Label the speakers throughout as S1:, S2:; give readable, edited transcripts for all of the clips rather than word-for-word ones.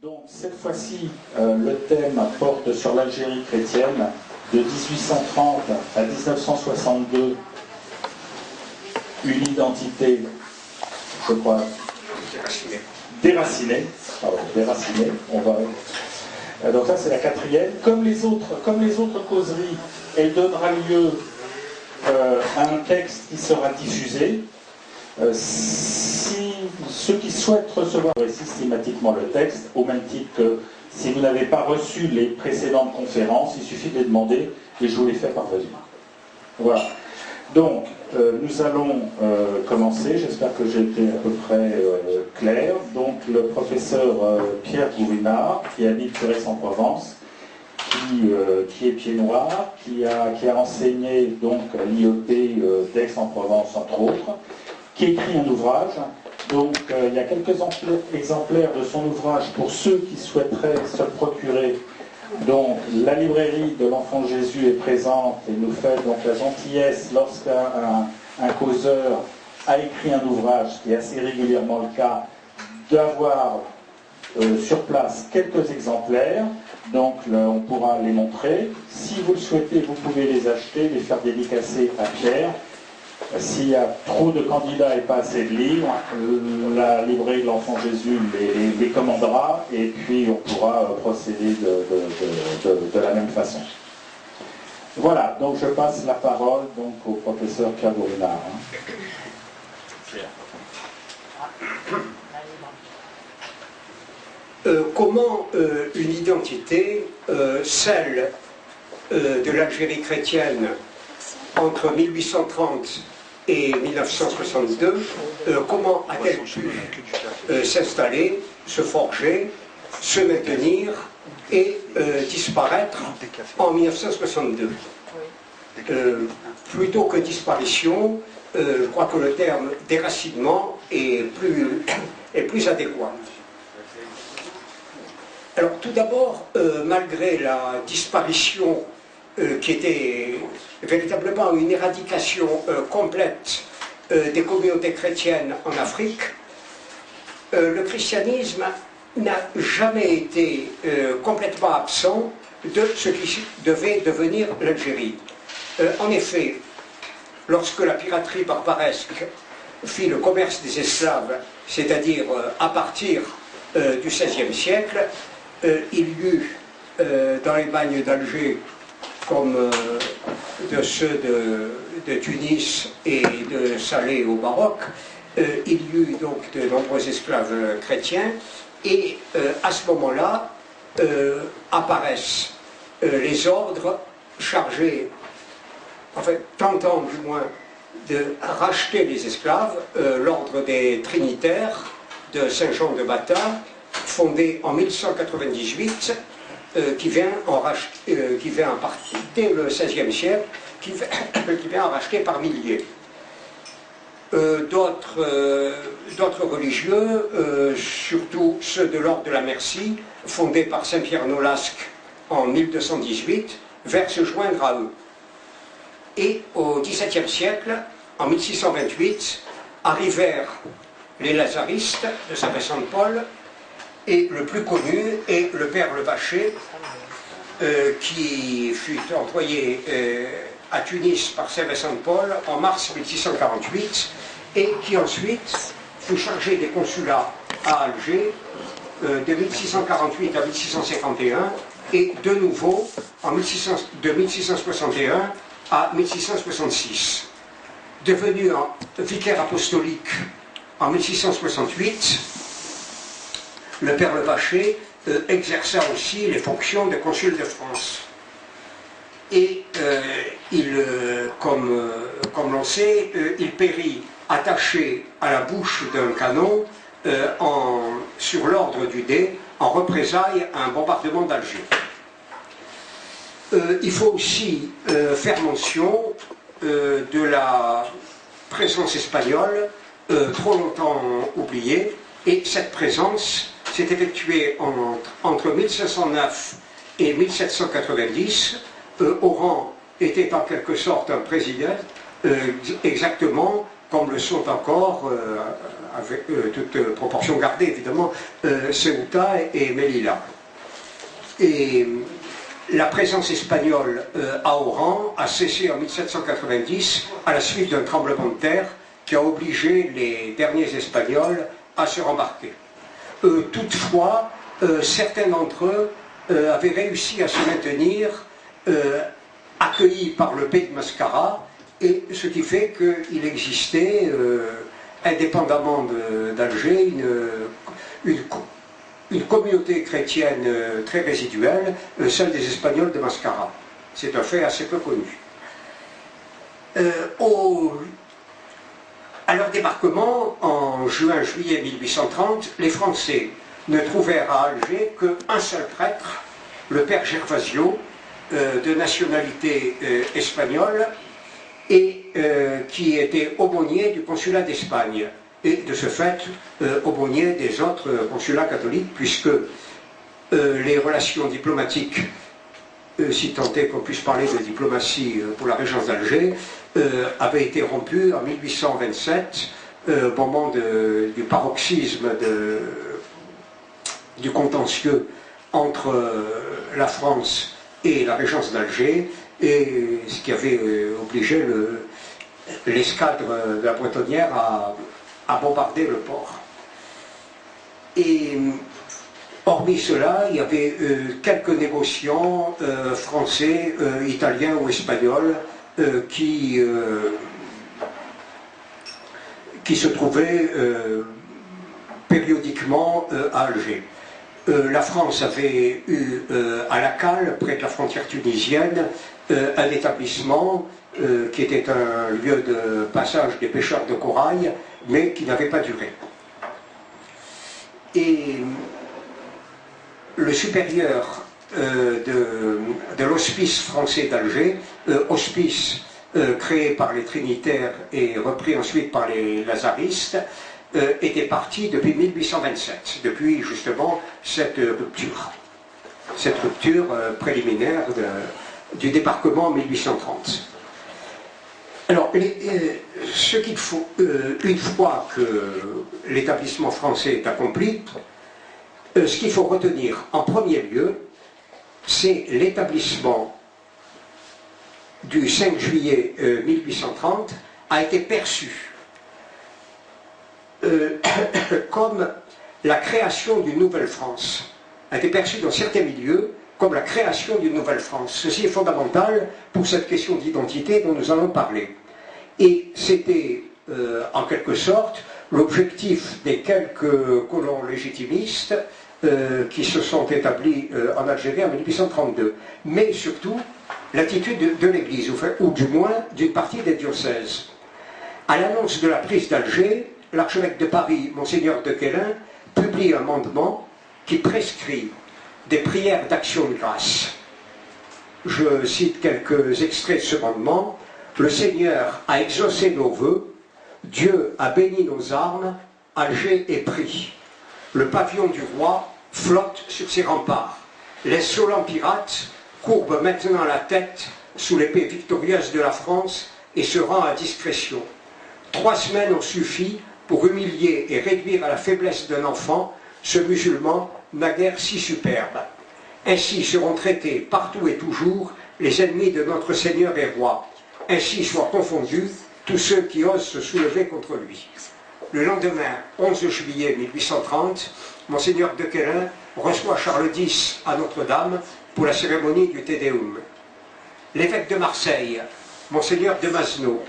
S1: Donc cette fois-ci, le thème porte sur l'Algérie chrétienne de 1830 à 1962, une identité, je crois, déracinée. Donc ça c'est la quatrième. Comme les autres causeries, elle donnera lieu à un texte qui sera diffusé. Si ceux qui souhaitent recevoir systématiquement le texte, au même titre que si vous n'avez pas reçu les précédentes conférences, il suffit de les demander et je vous les fais parvenir. Voilà. Donc, nous allons commencer. J'espère que j'ai été à peu près clair. Donc, le professeur Pierre Gourinard, qui habite sur Aix-en-Provence, qui est pied noir, qui a enseigné donc à l'IEP d'Aix-en-Provence, entre autres, qui écrit un ouvrage. Donc il y a quelques exemplaires de son ouvrage pour ceux qui souhaiteraient se le procurer. Donc la librairie de l'Enfant Jésus est présente et nous fait donc la gentillesse lorsqu'un causeur a écrit un ouvrage, ce qui est assez régulièrement le cas, d'avoir sur place quelques exemplaires. Donc on pourra les montrer. Si vous le souhaitez, vous pouvez les acheter, les faire dédicacer à Pierre. S'il y a trop de candidats et pas assez de livres, la librairie de l'Enfant Jésus les commandera et puis on pourra procéder de la même façon. Voilà, donc je passe la parole donc, au professeur Pierre Gourinard.
S2: Comment une identité, celle de l'Algérie chrétienne entre 1830 et 1962, comment a-t-elle pu s'installer, se forger, se maintenir et disparaître en 1962 ? Plutôt que disparition, je crois que le terme déracinement est plus adéquat. Alors tout d'abord, malgré la disparition qui était véritablement une éradication complète des communautés chrétiennes en Afrique, le christianisme n'a jamais été complètement absent de ce qui devait devenir l'Algérie. En effet, lorsque la piraterie barbaresque fit le commerce des esclaves, c'est-à-dire à partir du XVIe siècle, il y eut dans les bagnes d'Alger, comme de ceux de Tunis et de Salé au Maroc, il y eut donc de nombreux esclaves chrétiens, et à ce moment-là apparaissent les ordres chargés, enfin tentant du moins de racheter les esclaves, l'ordre des Trinitaires de Saint-Jean de Batha, fondé en 1198, qui vient en partie dès le XVIe siècle, qui vient en racheter par milliers. D'autres religieux, surtout ceux de l'ordre de la Merci, fondés par Saint-Pierre Nolasque en 1218, vinrent se joindre à eux. Et au XVIIe siècle, en 1628, arrivèrent les Lazaristes de Saint-Vincent de Paul, et le plus connu est le père Le Vacher, qui fut envoyé à Tunis par Saint-Vincent de Paul en mars 1648 et qui ensuite fut chargé des consulats à Alger de 1648 à 1651 et de nouveau de 1661 à 1666. Devenu vicaire apostolique en 1668, le père Le Vacher exerça aussi les fonctions de consul de France. Et comme l'on sait, il périt attaché à la bouche d'un canon sur l'ordre du Dey en représailles à un bombardement d'Alger. Il faut aussi faire mention de la présence espagnole trop longtemps oubliée, et cette présence s'est effectuée entre 1509 et 1790. Oran était en quelque sorte un président, exactement comme le sont encore, avec toute proportion gardée évidemment, Ceuta et Melilla. Et la présence espagnole à Oran a cessé en 1790 à la suite d'un tremblement de terre qui a obligé les derniers Espagnols à se rembarquer. Toutefois, certains d'entre eux avaient réussi à se maintenir accueillis par le pays de Mascara, et ce qui fait qu'il existait, indépendamment d'Alger, une communauté chrétienne très résiduelle, celle des Espagnols de Mascara. C'est un fait assez peu connu. À leur débarquement, en juin-juillet 1830, les Français ne trouvèrent à Alger qu'un seul prêtre, le père Gervasio, de nationalité espagnole, et qui était aumônier du consulat d'Espagne, et de ce fait aumônier des autres consulats catholiques, puisque les relations diplomatiques, si tant est qu'on puisse parler de diplomatie pour la régence d'Alger, avaient été rompues en 1827, au moment du paroxysme du contentieux entre la France et la régence d'Alger, et ce qui avait obligé l'escadre de la Bretonnière à bombarder le port. Et hormis cela, il y avait quelques négociants français, italiens ou espagnols qui se trouvaient périodiquement à Alger. La France avait eu à La Cale, près de la frontière tunisienne, un établissement qui était un lieu de passage des pêcheurs de corail, mais qui n'avait pas duré. Et le supérieur de l'hospice français d'Alger, hospice créé par les Trinitaires et repris ensuite par les Lazaristes, était parti depuis 1827, depuis justement cette rupture préliminaire du débarquement en 1830. Alors, ce qu'il faut, une fois que l'établissement français est accompli, ce qu'il faut retenir en premier lieu, c'est l'établissement du 5 juillet 1830 a été perçu comme la création d'une nouvelle France, a été perçu dans certains milieux comme la création d'une nouvelle France. Ceci est fondamental pour cette question d'identité dont nous allons parler. Et c'était en quelque sorte l'objectif des quelques colons légitimistes qui se sont établis en Algérie en 1832, mais surtout l'attitude de l'Église, ou du moins d'une partie des diocèses. À l'annonce de la prise d'Alger, l'archevêque de Paris, Monseigneur de Quélin, publie un mandement qui prescrit des prières d'action de grâce. Je cite quelques extraits de ce mandement. « Le Seigneur a exaucé nos vœux, Dieu a béni nos armes, Alger est pris. Le pavillon du roi flotte sur ses remparts. L'insolent pirate courbe maintenant la tête sous l'épée victorieuse de la France et se rend à discrétion. 3 semaines ont suffi pour humilier et réduire à la faiblesse d'un enfant ce musulman naguère si superbe. Ainsi seront traités partout et toujours les ennemis de notre Seigneur et Roi. Ainsi soient confondus tous ceux qui osent se soulever contre lui. » Le lendemain, 11 juillet 1830, Monseigneur de Quélin reçoit Charles X à Notre-Dame pour la cérémonie du Te Deum. L'évêque de Marseille, Monseigneur de Masneau,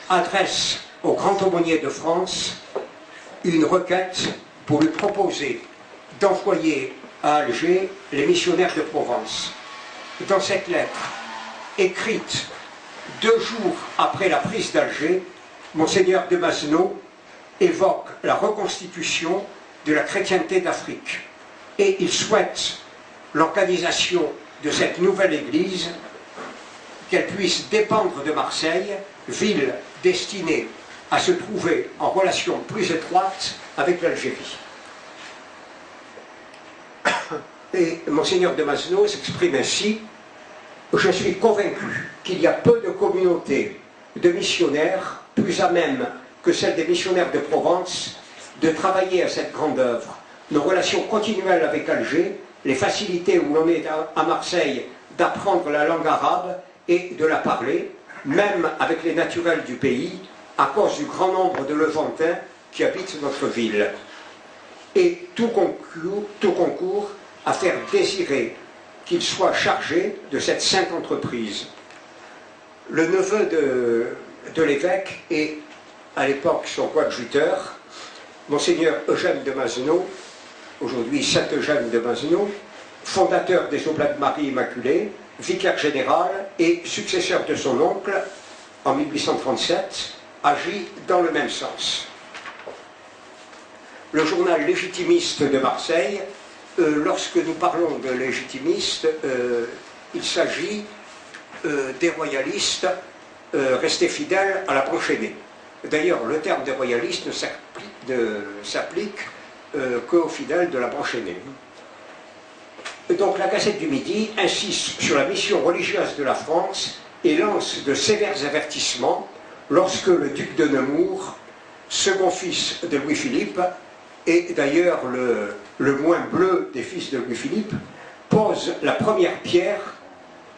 S2: adresse au grand aumônier de France une requête pour lui proposer d'envoyer à Alger les missionnaires de Provence. Dans cette lettre, écrite 2 jours après la prise d'Alger, Monseigneur de Masneau évoque la reconstitution de la chrétienté d'Afrique et il souhaite l'organisation de cette nouvelle église, qu'elle puisse dépendre de Marseille, ville destinée à se trouver en relation plus étroite avec l'Algérie. Et Monseigneur de Masneau s'exprime ainsi: « Je suis convaincu qu'il y a peu de communautés de missionnaires plus à même que celle des missionnaires de Provence de travailler à cette grande œuvre. Nos relations continuelles avec Alger, les facilités où l'on est à Marseille d'apprendre la langue arabe et de la parler, même avec les naturels du pays, à cause du grand nombre de Levantins qui habitent notre ville. Et tout concourt à faire désirer qu'il soit chargé de cette sainte entreprise. Le neveu de l'évêque et, à l'époque, son coadjuteur, Monseigneur Eugène de Mazenot, aujourd'hui Saint Eugène de Mazenot, fondateur des Oblats de Marie Immaculée, vicaire général et successeur de son oncle, en 1837, agit dans le même sens. Le journal légitimiste de Marseille, lorsque nous parlons de légitimiste, il s'agit des royalistes restés fidèles à la branche aînée. D'ailleurs, le terme de royaliste ne s'applique qu'aux fidèles de la branche aînée. Donc la Gazette du Midi insiste sur la mission religieuse de la France et lance de sévères avertissements lorsque le duc de Nemours, second fils de Louis-Philippe, et d'ailleurs le moins bleu des fils de Louis-Philippe, pose la première pierre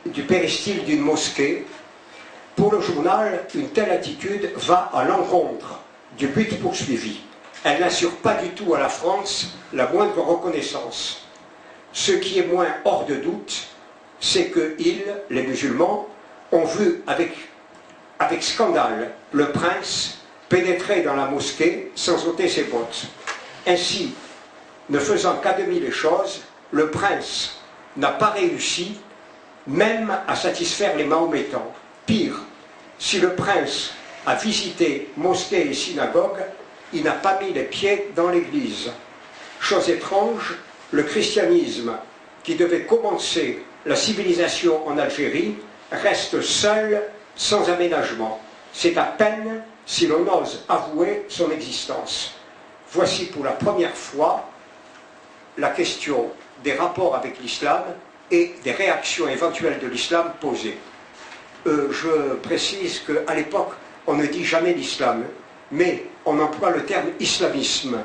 S2: du péristyle d'une mosquée. Pour le journal, une telle attitude va à l'encontre du but poursuivi. Elle n'assure pas du tout à la France la moindre reconnaissance. Ce qui est moins hors de doute, c'est qu'ils, les musulmans, ont vu avec scandale le prince pénétrer dans la mosquée sans ôter ses bottes. Ainsi, ne faisant qu'à demi les choses, le prince n'a pas réussi même à satisfaire les mahométans. Pire, si le prince a visité mosquée et synagogue, il n'a pas mis les pieds dans l'église. Chose étrange, le christianisme, qui devait commencer la civilisation en Algérie, reste seul, sans aménagement. C'est à peine si l'on ose avouer son existence. Voici pour la première fois la question des rapports avec l'islam et des réactions éventuelles de l'islam posées. Je précise qu'à l'époque, on ne dit jamais l'islam, mais on emploie le terme islamisme,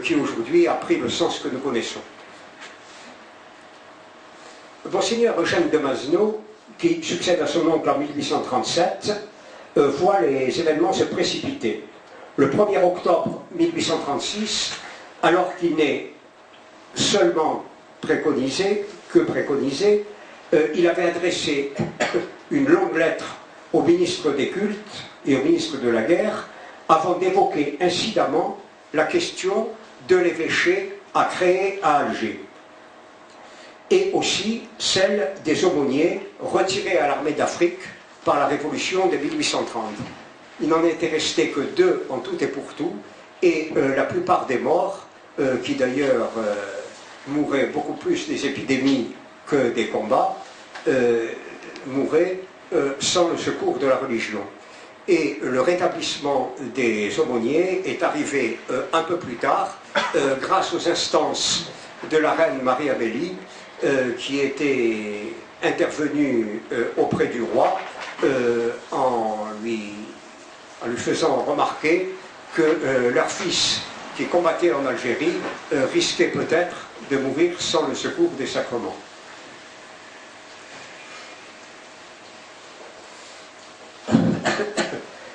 S2: qui aujourd'hui a pris le sens que nous connaissons. Monseigneur Eugène de Mazenot, qui succède à son oncle en 1837, voit les événements se précipiter. Le 1er octobre 1836, alors qu'il n'est seulement préconisé, il avait adressé une longue lettre au ministre des Cultes et au ministre de la Guerre avant d'évoquer incidemment la question de l'évêché à créer à Alger et aussi celle des aumôniers retirés à l'armée d'Afrique par la révolution de 1830. Il n'en était resté que 2 en tout et pour tout, et la plupart des morts, qui d'ailleurs mouraient beaucoup plus des épidémies que des combats, mouraient sans le secours de la religion. Et le rétablissement des aumôniers est arrivé un peu plus tard, grâce aux instances de la reine Marie-Amélie, qui était intervenue auprès du roi en lui faisant remarquer que leur fils, qui combattait en Algérie, risquait peut-être de mourir sans le secours des sacrements.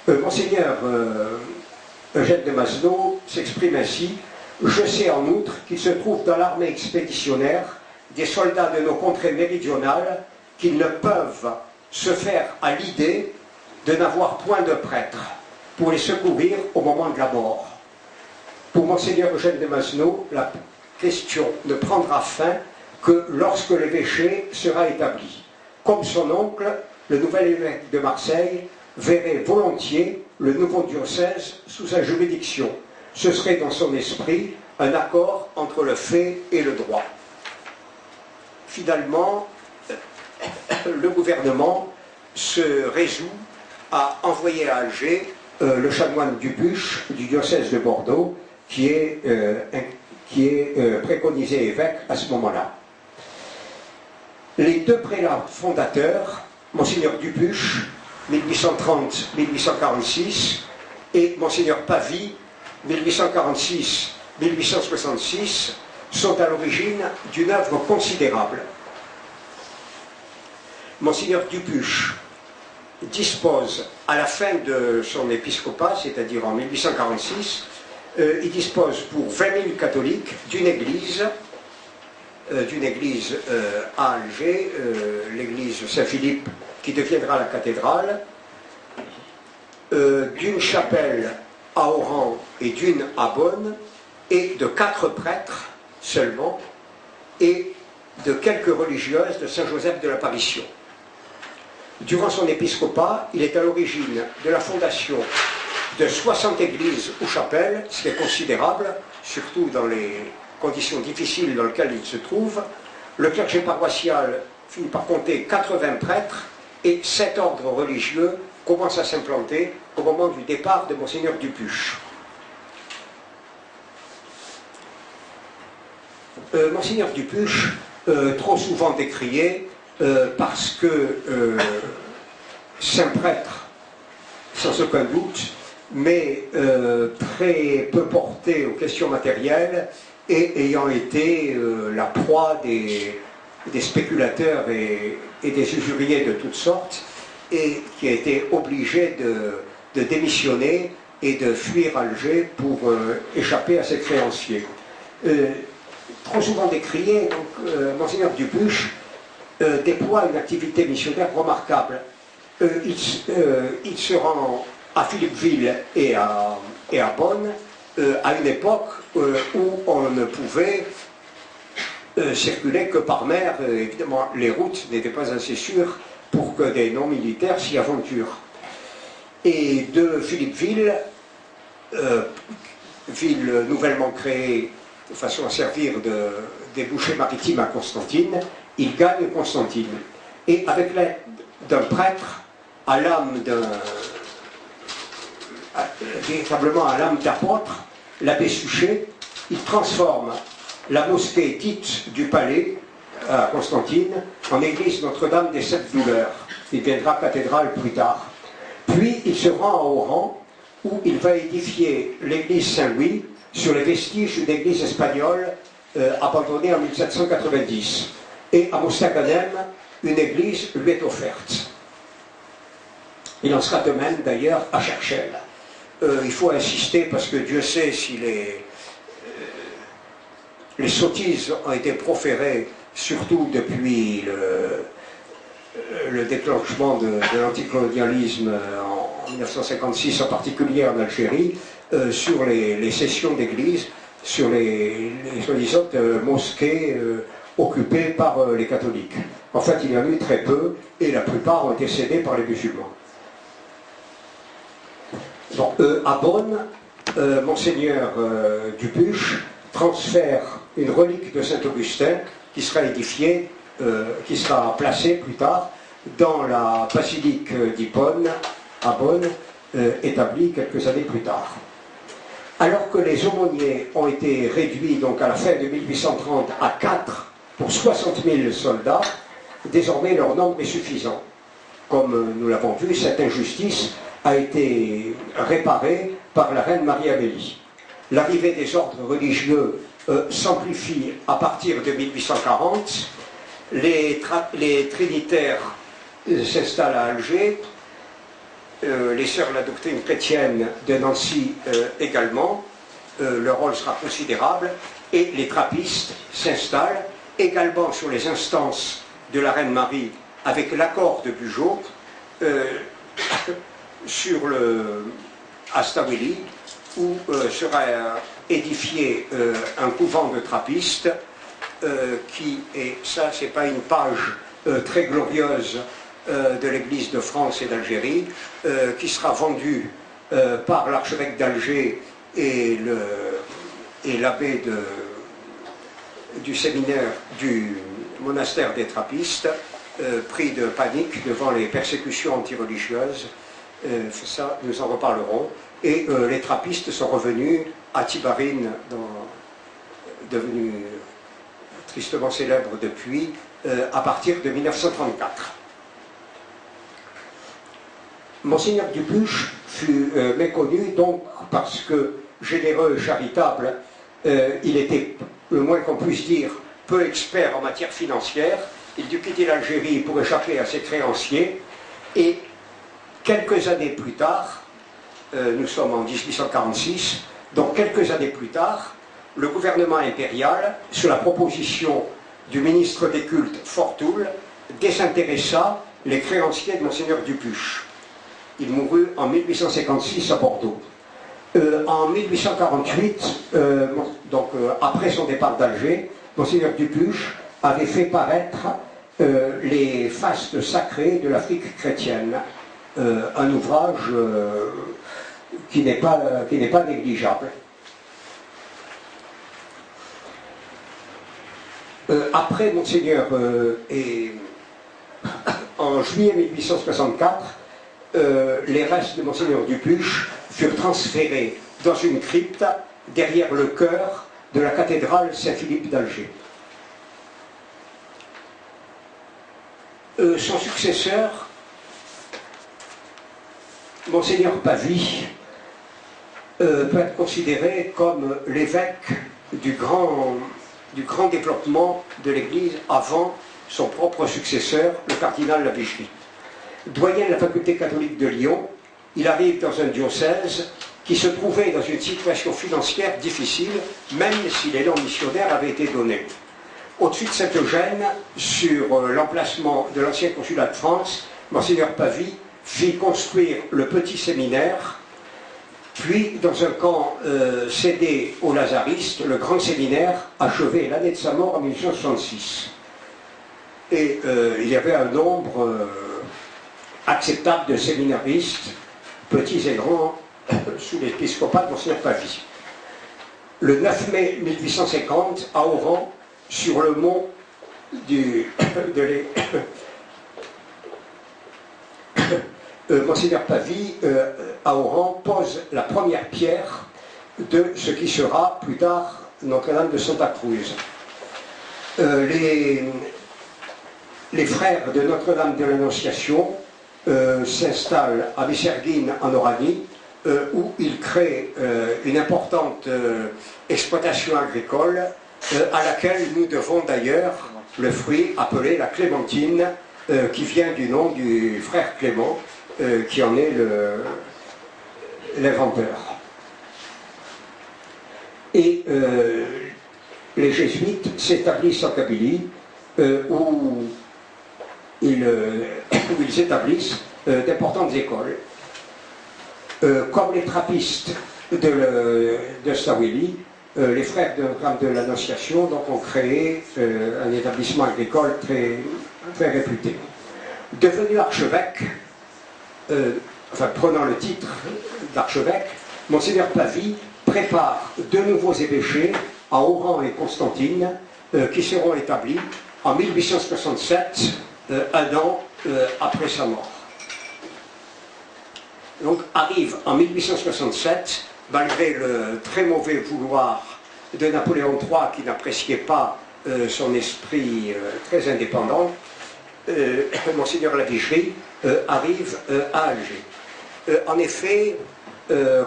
S2: Monseigneur Eugène de Mazenot s'exprime ainsi: « Je sais en outre qu'il se trouve dans l'armée expéditionnaire des soldats de nos contrées méridionales qui ne peuvent se faire à l'idée de n'avoir point de prêtre pour les secourir au moment de la mort. Pour Monseigneur Eugène de Mazenot, la question ne prendra fin que lorsque l'évêché sera établi. Comme son oncle, le nouvel évêque de Marseille verrait volontiers le nouveau diocèse sous sa juridiction. Ce serait dans son esprit un accord entre le fait et le droit. » Finalement, le gouvernement se résout à envoyer à Alger le chanoine Dupuche du diocèse de Bordeaux, qui est préconisé évêque à ce moment-là. Les 2 prélats fondateurs, Monseigneur Dupuche, 1830-1846, et Monseigneur Pavie, 1846-1866, sont à l'origine d'une œuvre considérable. Monseigneur Dupuche dispose, à la fin de son épiscopat, c'est-à-dire en 1846, il dispose pour 20 000 catholiques d'une église à Alger, l'église Saint-Philippe, qui deviendra la cathédrale, d'une chapelle à Oran et d'une à Bonn, et de 4 prêtres seulement, et de quelques religieuses de Saint-Joseph de l'Apparition. Durant son épiscopat, il est à l'origine de la fondation de 60 églises ou chapelles, ce qui est considérable, surtout dans les conditions difficiles dans lesquelles il se trouve. Le clergé paroissial finit par compter 80 prêtres et 7 ordres religieux commencent à s'implanter au moment du départ de Monseigneur Dupuche. Monseigneur Dupuche, trop souvent décrié, parce que saint prêtre, sans aucun doute, mais très peu porté aux questions matérielles et ayant été la proie des spéculateurs et des usuriers de toutes sortes, et qui a été obligé de démissionner et de fuir Alger pour échapper à ses créanciers. Trop souvent décrié, donc, Monseigneur Dupuche déploie une activité missionnaire remarquable. Il se rend à Philippeville et à Bonn à une époque où on ne pouvait circuler que par mer. Évidemment, les routes n'étaient pas assez sûres pour que des non-militaires s'y aventurent. Et de Philippeville, ville nouvellement créée de façon à servir de débouché maritime à Constantine, il gagne Constantine. Et avec l'aide d'un prêtre à l'âme véritablement à l'âme d'apôtre, l'abbé Suchet, il transforme la mosquée dite du palais à Constantine en église Notre-Dame des Sept Douleurs. Il deviendra cathédrale plus tard. Puis il se rend à Oran, où il va édifier l'église Saint-Louis sur les vestiges d'une église espagnole abandonnée en 1790. Et à Mostaganem, une église lui est offerte. Il en sera de même d'ailleurs à Cherchel. Il faut insister parce que Dieu sait si les sottises ont été proférées, surtout depuis le déclenchement de l'anticolonialisme en 1956, en particulier en Algérie, sur les cessions d'églises, sur les soi-disant mosquées occupées par les catholiques. En fait, il y en a eu très peu, et la plupart ont été cédées par les musulmans. Bon, à Bonn, Monseigneur Dupuche transfère une relique de Saint-Augustin qui sera édifiée, qui sera placée plus tard dans la basilique d'Hippone à Bonn, établie quelques années plus tard. Alors que les aumôniers ont été réduits donc à la fin de 1830 à 4 pour 60 000 soldats, désormais leur nombre est suffisant. Comme nous l'avons vu, cette injustice a été réparée par la reine Marie-Amélie. L'arrivée des ordres religieux s'amplifie à partir de 1840. Les trinitaires s'installent à Alger, les sœurs de la doctrine chrétienne de Nancy également, leur rôle sera considérable, et les trappistes s'installent également sur les instances de la reine Marie avec l'accord de Bugeaud sur le Astawili, où sera édifié un couvent de trappistes qui, et ça c'est pas une page très glorieuse de l'église de France et d'Algérie, qui sera vendu par l'archevêque d'Alger et l'abbé du séminaire du monastère des trappistes, pris de panique devant les persécutions antireligieuses. Ça, nous en reparlerons. Et les trappistes sont revenus à Tibarine, devenu tristement célèbre depuis, à partir de 1934. Monseigneur Dupuche fut méconnu donc parce que généreux et charitable, il était, le moins qu'on puisse dire, peu expert en matière financière. Il dut quitter l'Algérie pour échapper à ses créanciers et quelques années plus tard, nous sommes en 1846, donc quelques années plus tard, le gouvernement impérial, sur la proposition du ministre des cultes Fortoul, désintéressa les créanciers de Monseigneur Dupuche. Il mourut en 1856 à Bordeaux. En 1848, après son départ d'Alger, Monseigneur Dupuche avait fait paraître les fastes sacrés de l'Afrique chrétienne, un ouvrage qui n'est pas négligeable. Après Monseigneur en juillet 1864, les restes de Monseigneur Dupuche furent transférés dans une crypte derrière le chœur de la cathédrale Saint-Philippe d'Alger. Son successeur, Monseigneur Pavie, peut être considéré comme l'évêque du grand développement de l'Église avant son propre successeur, le cardinal Lavigerie. Doyen de la faculté catholique de Lyon, il arrive dans un diocèse qui se trouvait dans une situation financière difficile, même si l'élan missionnaire avait été donné. Au-dessus de cette gêne, sur l'emplacement de l'ancien consulat de France, Monseigneur Pavie fit construire le petit séminaire, puis dans un camp cédé aux lazaristes, le grand séminaire, achevé l'année de sa mort en 1866. Et il y avait un nombre acceptable de séminaristes, petits et grands, sous l'épiscopat de Monseigneur Pavie. Le 9 mai 1850, à Oran, sur le mont Monseigneur Pavie, à Oran, pose la première pierre de ce qui sera plus tard Notre-Dame de Santa Cruz. Les frères de Notre-Dame de l'Annonciation s'installent à Visserguine en Oranie, où ils créent une importante exploitation agricole à laquelle nous devons d'ailleurs le fruit appelé la clémentine, qui vient du nom du frère Clément, qui en est l'inventeur. Et les jésuites s'établissent en Kabylie, où ils établissent d'importantes écoles. Comme les trappistes de Stawili, les frères de Notre-Dame de l'Annonciation ont créé un établissement agricole très, très réputé. Devenu archevêque, prenant le titre d'archevêque, Monseigneur Pavie prépare deux nouveaux évêchés à Oran et Constantine qui seront établis en 1867, un an après sa mort. Donc arrive en 1867, malgré le très mauvais vouloir de Napoléon III qui n'appréciait pas son esprit très indépendant, Monseigneur Lavigerie arrive à Alger. En effet,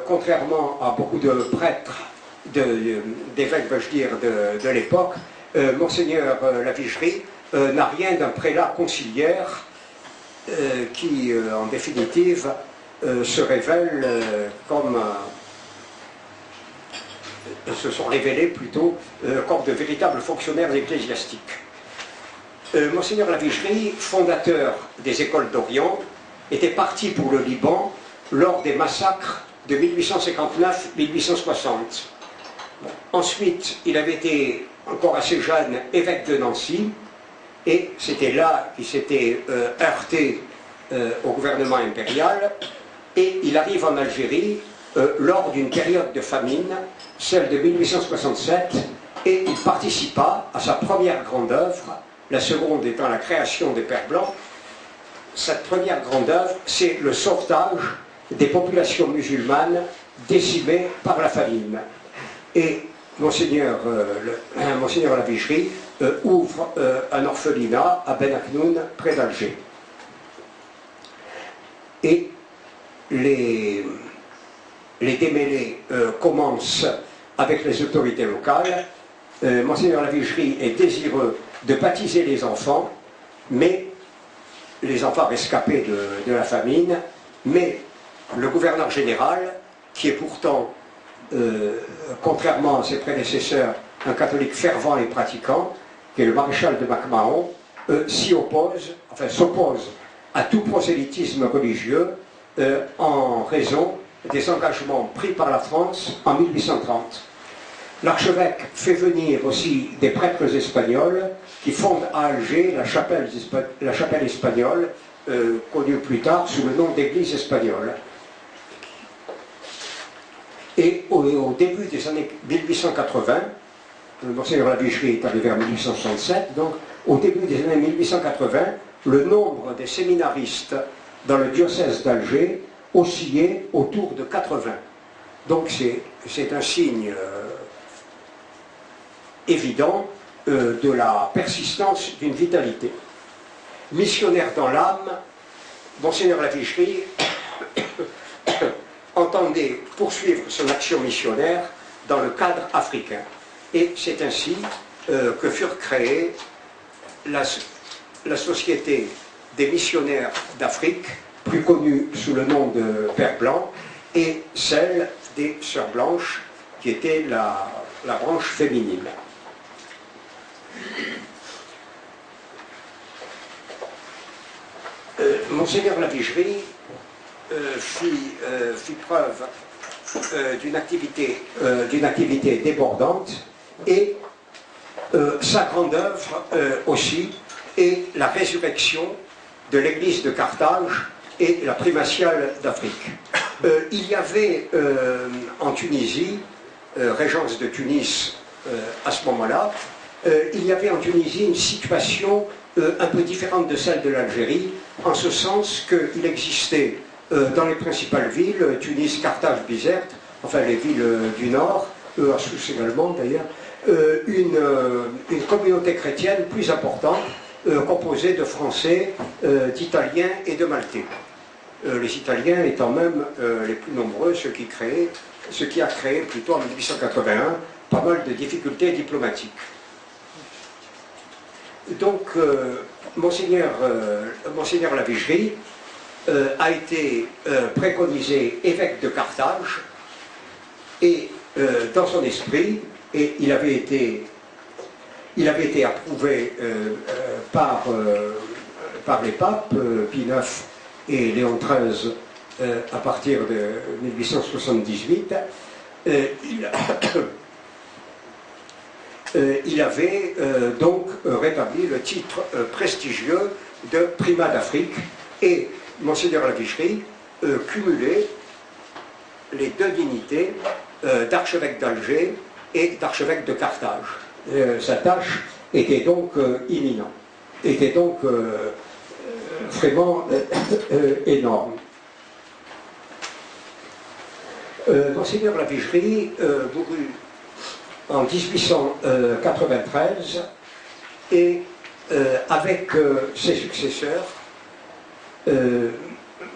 S2: contrairement à beaucoup de prêtres, d'évêques, veux-je dire, de l'époque, Monseigneur Lavigerie n'a rien d'un prélat conciliaire qui, en définitive, se révèle comme se sont révélés plutôt comme de véritables fonctionnaires ecclésiastiques. Monseigneur Lavigerie, fondateur des écoles d'Orient, était parti pour le Liban lors des massacres de 1859-1860. Ensuite, il avait été, encore assez jeune, évêque de Nancy, et c'était là qu'il s'était heurté au gouvernement impérial, et il arrive en Algérie lors d'une période de famine, celle de 1867, et il participa à sa première grande œuvre, la seconde étant la création des Pères Blancs. Cette première grande œuvre, c'est le sauvetage des populations musulmanes décimées par la famine. Et Monseigneur Lavigerie ouvre un orphelinat à Ben Aknoun, près d'Alger. Et les démêlés commencent avec les autorités locales. Monseigneur Lavigerie est désireux de baptiser les enfants, mais les enfants rescapés de la famine, mais le gouverneur général, qui est pourtant, contrairement à ses prédécesseurs, un catholique fervent et pratiquant, qui est le maréchal de MacMahon, s'y oppose, enfin s'oppose à tout prosélytisme religieux en raison des engagements pris par la France en 1830. L'archevêque fait venir aussi des prêtres espagnols qui fondent à Alger la chapelle espagnole, connue plus tard sous le nom d'église espagnole. Et au début des années 1880, Monseigneur Lavigerie est arrivé vers 1867, donc au début des années 1880, le nombre des séminaristes dans le diocèse d'Alger oscillait autour de 80. Donc c'est un signe évident de la persistance d'une vitalité. Missionnaire dans l'âme, Monseigneur Lavigerie entendait poursuivre son action missionnaire dans le cadre africain. Et c'est ainsi que furent créées la Société des missionnaires d'Afrique, plus connue sous le nom de Père Blanc, et celle des Sœurs Blanches, qui était la branche féminine. Monseigneur Lavigerie fit preuve d'une activité débordante, et sa grande œuvre aussi est la résurrection de l'église de Carthage et la primatiale d'Afrique. Il y avait en Tunisie, régence de Tunis à ce moment-là, il y avait en Tunisie une situation un peu différente de celle de l'Algérie, en ce sens qu'il existait dans les principales villes, Tunis, Carthage, Bizerte, enfin les villes du nord, Sousse également d'ailleurs, une communauté chrétienne plus importante, composée de Français, d'Italiens et de Maltais. Les Italiens étant même les plus nombreux, ce qui a créé plutôt en 1881 pas mal de difficultés diplomatiques. Donc, Monseigneur Lavigerie a été préconisé évêque de Carthage, et dans son esprit, et il avait été approuvé par les papes Pie IX et Léon XIII à partir de 1878. Il avait donc rétabli le titre prestigieux de primat d'Afrique, et Monseigneur Lavigerie cumulait les deux dignités d'archevêque d'Alger et d'archevêque de Carthage. Sa tâche était donc imminente, était donc vraiment énorme. Monseigneur Lavigerie mourut en 1893, et avec ses successeurs,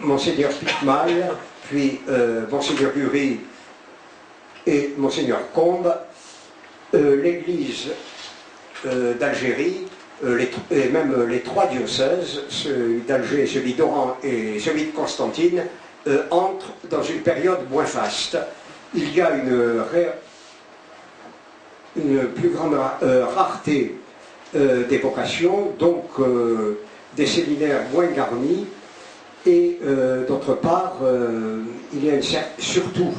S2: Monseigneur Pitmal, puis Monseigneur Dury et Monseigneur Combe, l'Église d'Algérie, et même les trois diocèses, celui d'Alger, celui d'Oran et celui de Constantine, entrent dans une période moins faste. Il y a une plus grande rareté des vocations, donc des séminaires moins garnis, et d'autre part, il y a surtout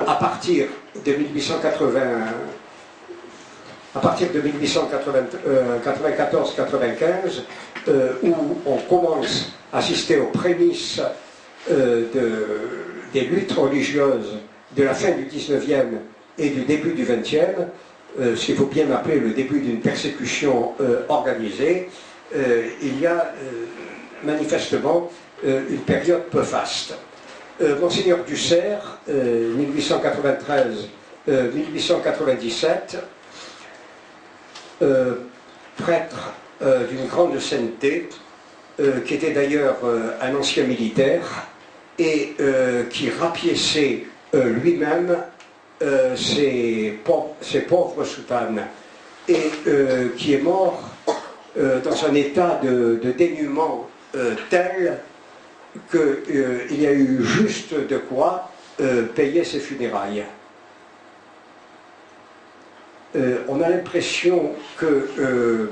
S2: à partir de 1894-95, où on commence à assister aux prémices des luttes religieuses de la fin du 19e et du début du 20e, ce qu'il faut bien appeler le début d'une persécution organisée. Il y a manifestement une période peu faste. Monseigneur Dussert, 1893-1897, prêtre d'une grande sainteté, qui était d'ailleurs un ancien militaire, et qui rapiéçait lui-même ses pauvres soutanes, et qui est mort dans un état de dénuement tel qu'il y a eu juste de quoi payer ses funérailles. On a l'impression que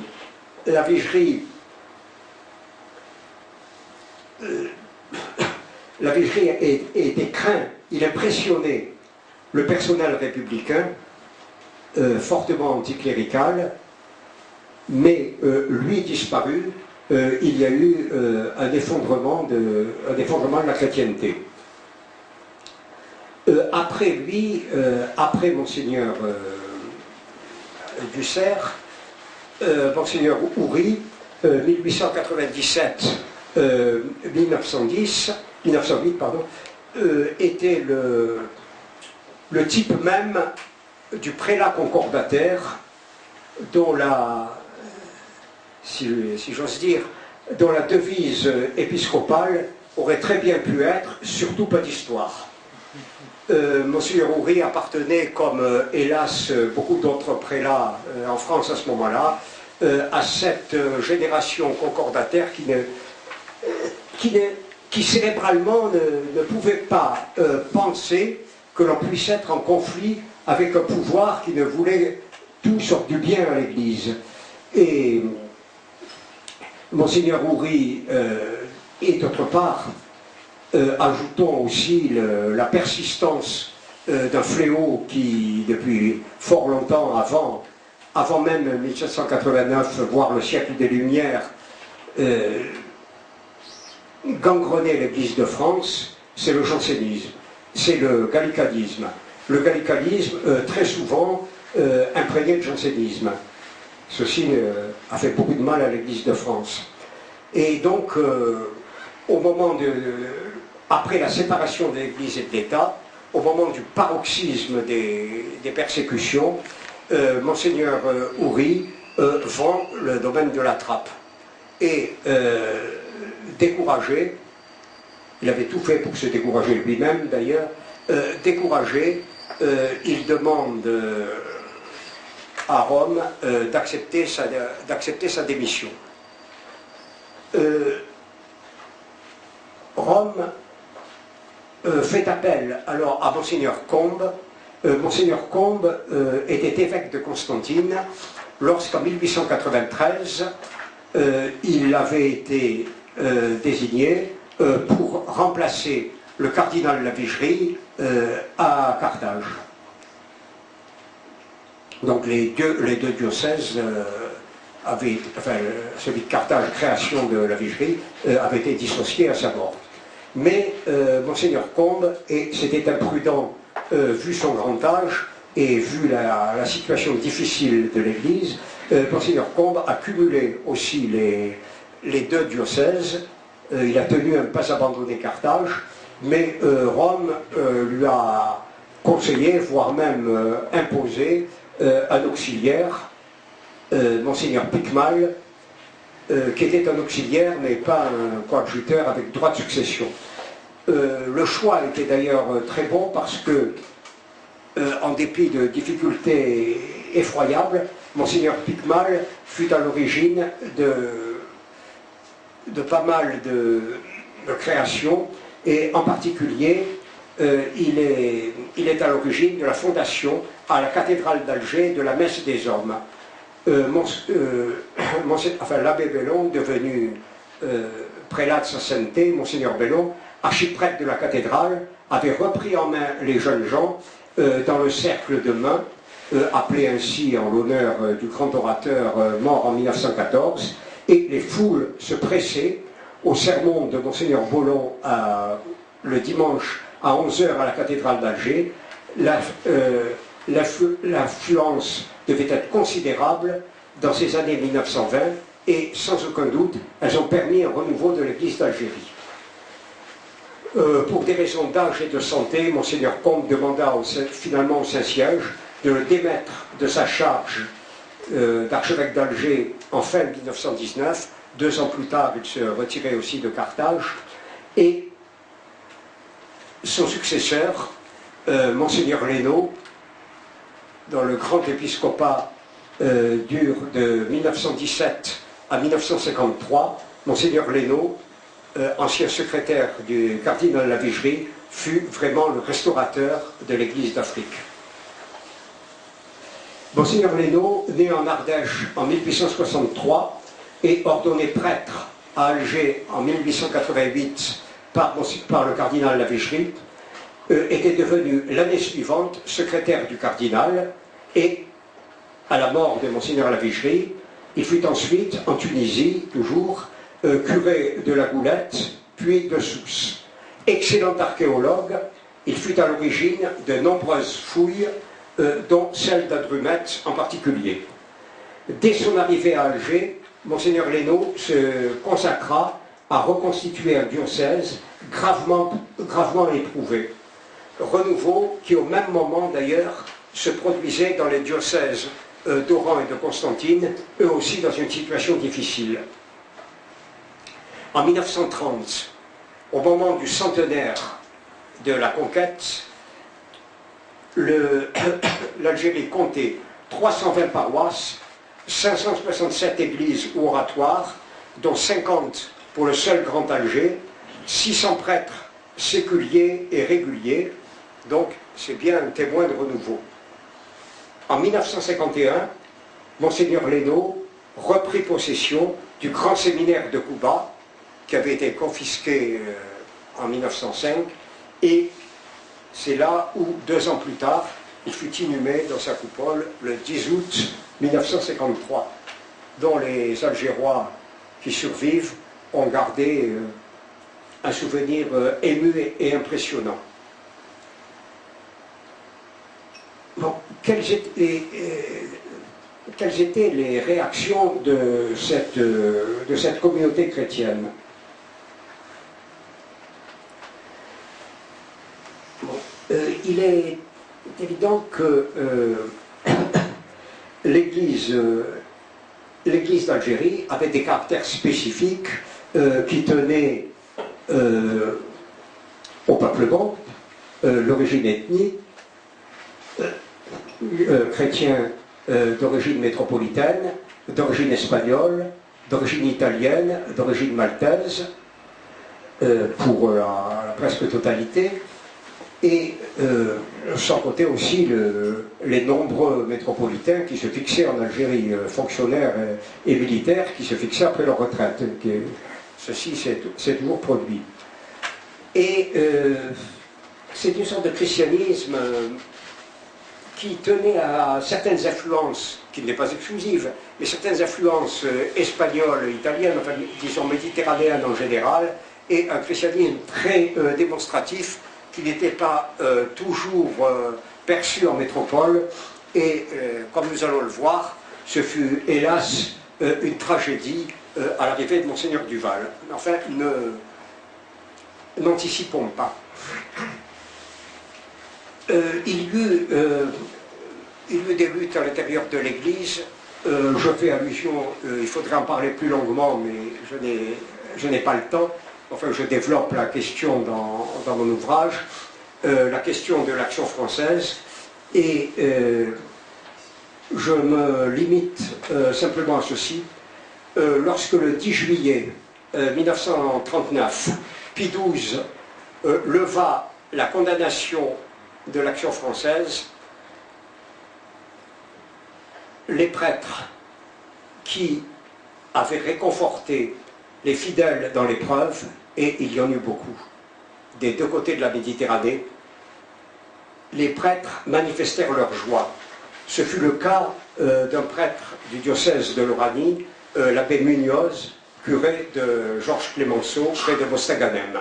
S2: la Vigerie était craint, il impressionnait le personnel républicain, fortement anticlérical, mais lui disparu, il y a eu un effondrement de la chrétienté. Après lui, après Monseigneur Dussert, Monseigneur Houry, 1897-1908, pardon, était le type même du prélat concordataire dont si j'ose dire, dont la devise épiscopale aurait très bien pu être « surtout pas d'histoire ». Monseigneur Houry appartenait, comme hélas beaucoup d'autres prélats en France à ce moment-là, à cette génération concordataire qui cérébralement ne pouvait pas penser que l'on puisse être en conflit avec un pouvoir qui ne voulait tout sauf du bien à l'Église. Et Monseigneur Houry, et d'autre part, ajoutons aussi la persistance d'un fléau qui, depuis fort longtemps avant même 1789, voire le siècle des Lumières, gangrenait l'Église de France, c'est le jansénisme, c'est le gallicanisme. Le gallicanisme, très souvent, imprégné de jansénisme. Ceci a fait beaucoup de mal à l'Église de France. Et donc, au moment après la séparation de l'Église et de l'État, au moment du paroxysme des persécutions, Monseigneur Houry vend le domaine de la Trappe. Et découragé, il avait tout fait pour se décourager lui-même d'ailleurs, découragé, il demande à Rome d'accepter sa démission. Rome fait appel alors à Monseigneur Combes. Monseigneur Combes était évêque de Constantine lorsqu'en 1893 il avait été désigné pour remplacer le cardinal Lavigerie à Carthage. Donc les deux diocèses celui de Carthage, création de la Vigerie, avait été dissocié à sa mort. Mais Monseigneur Combes, et c'était imprudent vu son grand âge et vu la situation difficile de l'Église, Monseigneur Combes a cumulé aussi les deux diocèses. Il a tenu à ne pas abandonner Carthage, mais Rome lui a conseillé, voire même imposé, un auxiliaire, Monseigneur Picmal, qui était un auxiliaire mais pas un coadjuteur avec droit de succession. Le choix était d'ailleurs très bon parce que, en dépit de difficultés effroyables, Monseigneur Picmal fut à l'origine de pas mal de créations, et en particulier il est à l'origine de la fondation à la cathédrale d'Alger de la messe des hommes. L'abbé Bellon, devenu prélat de sa sainteté, Monseigneur Bellon, archiprêtre de la cathédrale, avait repris en main les jeunes gens dans le cercle de main, appelé ainsi en l'honneur du grand orateur mort en 1914, et les foules se pressaient au sermon de Monseigneur Bellon le dimanche à 11h à la cathédrale d'Alger. L'affluence devait être considérable dans ces années 1920 et sans aucun doute, elles ont permis un renouveau de l'Église d'Algérie. Pour des raisons d'âge et de santé, Monseigneur Combes demanda finalement au Saint-Siège de le démettre de sa charge d'archevêque d'Alger en fin 1919. 2 ans plus tard, il se retirait aussi de Carthage. Et son successeur, Monseigneur Leno, dans le grand épiscopat dure de 1917 à 1953, Monseigneur Leno, ancien secrétaire du cardinal Lavigerie, fut vraiment le restaurateur de l'Église d'Afrique. Monseigneur Leno, né en Ardèche en 1863 et ordonné prêtre à Alger en 1888 par le cardinal Lavigerie, était devenu l'année suivante secrétaire du cardinal et, à la mort de Monseigneur Lavigerie, il fut ensuite, en Tunisie, toujours, curé de la Goulette, puis de Sousse. Excellent archéologue, il fut à l'origine de nombreuses fouilles, dont celle d'Adrumette en particulier. Dès son arrivée à Alger, Monseigneur Leno se consacra à reconstituer un diocèse gravement éprouvé. Renouveau qui, au même moment d'ailleurs, se produisait dans les diocèses d'Oran et de Constantine, eux aussi dans une situation difficile. En 1930, au moment du centenaire de la conquête, l'Algérie comptait 320 paroisses, 567 églises ou oratoires, dont 50 pour le seul Grand Alger, 600 prêtres séculiers et réguliers, donc c'est bien un témoin de renouveau. En 1951, Monseigneur Leno reprit possession du grand séminaire de Cuba, qui avait été confisqué en 1905, et c'est là où, 2 ans plus tard, il fut inhumé dans sa coupole le 10 août 1953, dont les Algérois qui survivent ont gardé un souvenir ému et impressionnant. Bon, quelles étaient les réactions de cette communauté chrétienne? Bon, il est évident que l'Église d'Algérie avait des caractères spécifiques qui tenaient au peuplement, l'origine ethnique, chrétien d'origine métropolitaine, d'origine espagnole, d'origine italienne, d'origine maltaise, pour la presque totalité, et sans compter aussi les nombreux métropolitains qui se fixaient en Algérie, fonctionnaires et militaires qui se fixaient après leur retraite. Ceci s'est toujours produit. Et c'est une sorte de christianisme qui tenait à certaines influences, qui n'est pas exclusive, mais certaines influences espagnoles, italiennes, enfin disons méditerranéennes en général, et un christianisme très démonstratif qui n'était pas toujours perçu en métropole, et comme nous allons le voir, ce fut hélas une tragédie à l'arrivée de Monseigneur Duval. Enfin, n'anticipons pas. Il y eut des luttes à l'intérieur de l'Église. Je fais allusion, il faudrait en parler plus longuement, mais je n'ai pas le temps. Enfin, je développe la question dans mon ouvrage, la question de l'Action française, et je me limite simplement à ceci. Lorsque le 10 juillet 1939, Pie XII leva la condamnation de l'Action française, les prêtres qui avaient réconforté les fidèles dans l'épreuve, et il y en eut beaucoup, des 2 côtés de la Méditerranée, les prêtres manifestèrent leur joie. Ce fut le cas d'un prêtre du diocèse de l'Oranie, l'abbé Munoz, curé de Georges Clémenceau, près de Mostaganem.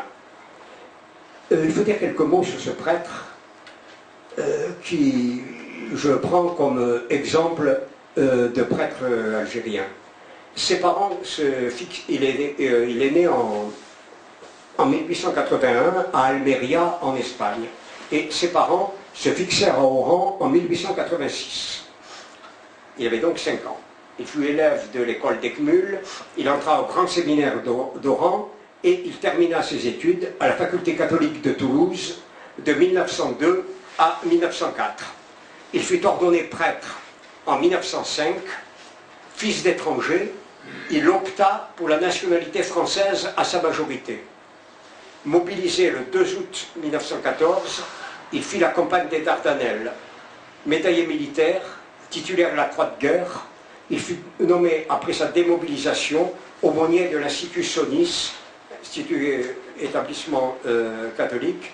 S2: Il faut dire quelques mots sur ce prêtre, qui je prends comme exemple de prêtre algérien. Ses parents, il est né en 1881 à Almeria, en Espagne. Et ses parents se fixèrent à Oran en 1886. Il avait donc 5 ans. Il fut élève de l'école d'Eckmühl, il entra au grand séminaire d'Oran et il termina ses études à la faculté catholique de Toulouse de 1902 à 1904. Il fut ordonné prêtre en 1905, fils d'étranger, il opta pour la nationalité française à sa majorité. Mobilisé le 2 août 1914, il fit la campagne des Dardanelles. Médaillé militaire, titulaire de la Croix de guerre, il fut nommé après sa démobilisation aumônier de l'Institut Sonis, institut établissement catholique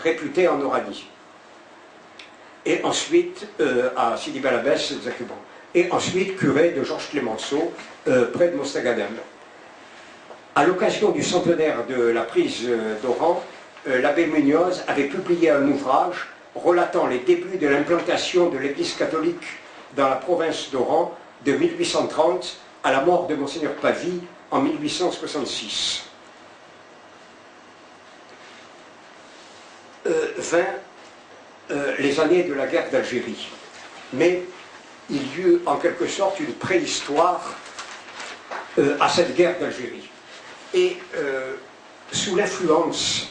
S2: réputé en Oranie. Et ensuite à Sidi Bel Abbès, exactement. Et ensuite curé de Georges Clémenceau, près de Mostaganem. À l'occasion du centenaire de la prise d'Oran, l'abbé Munoz avait publié un ouvrage relatant les débuts de l'implantation de l'Église catholique dans la province d'Oran de 1830 à la mort de Monseigneur Pavie en 1866. Les années de la guerre d'Algérie. Mais il y eut en quelque sorte une préhistoire à cette guerre d'Algérie. Et sous l'influence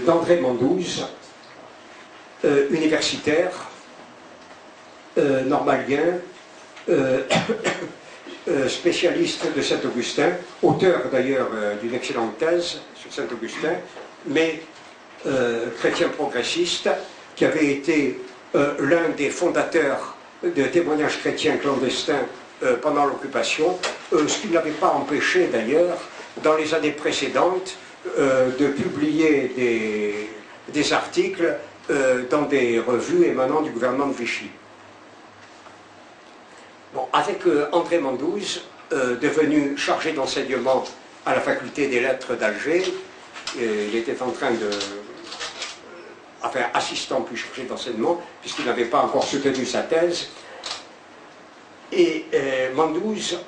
S2: d'André Mandouze, universitaire, normalien, spécialiste de Saint-Augustin, auteur d'ailleurs d'une excellente thèse sur Saint-Augustin, mais chrétien progressiste, qui avait été l'un des fondateurs de témoignages chrétiens clandestins pendant l'occupation, ce qui ne l'avait pas empêché d'ailleurs, dans les années précédentes, de publier des articles dans des revues émanant du gouvernement de Vichy. Bon, avec André Mandouze, devenu chargé d'enseignement à la faculté des lettres d'Alger, il était en train de... enfin, assistant plus chargé d'enseignement, puisqu'il n'avait pas encore soutenu sa thèse. Et Mandouze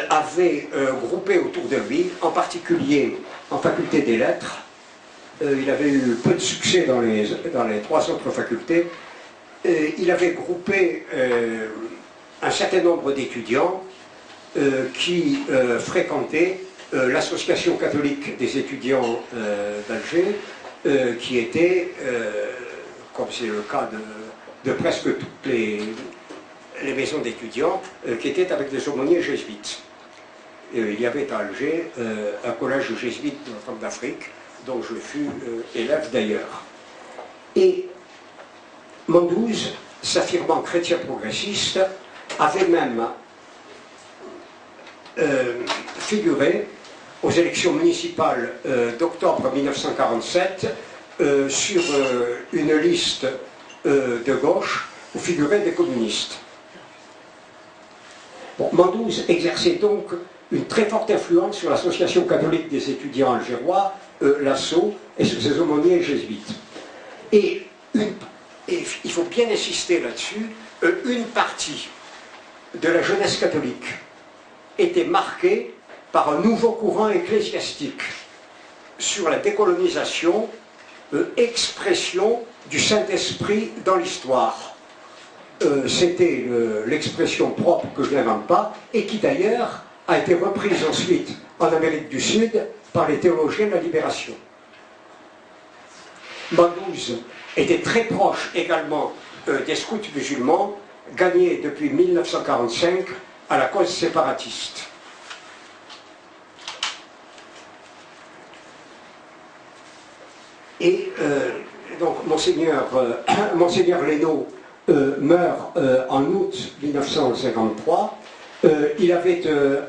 S2: avait groupé autour de lui, en particulier en faculté des lettres, il avait eu peu de succès dans les 3 autres facultés, il avait groupé un certain nombre d'étudiants qui fréquentaient l'association catholique des étudiants d'Alger, qui était, comme c'est le cas de presque toutes les maisons d'étudiants, qui étaient avec des aumôniers jésuites. Il y avait à Alger un collège jésuite de Notre-Dame d'Afrique, dont je fus élève d'ailleurs. Et Mandouze, s'affirmant chrétien progressiste, avait même figuré aux élections municipales d'octobre 1947 sur une liste de gauche où figuraient des communistes. Bon, Mandouze exerçait donc une très forte influence sur l'Association catholique des étudiants algérois, l'ASSO, et sur ses aumôniers jésuites. Et il faut bien insister là-dessus, une partie de la jeunesse catholique était marquée par un nouveau courant ecclésiastique sur la décolonisation, expression du Saint-Esprit dans l'histoire. C'était l'expression propre que je n'invente pas, et qui d'ailleurs a été reprise ensuite en Amérique du Sud par les théologiens de la libération. Mandouze était très proche également des scouts musulmans, gagnés depuis 1945 à la cause séparatiste. Et donc Monseigneur Leno meurt en août 1953. Il avait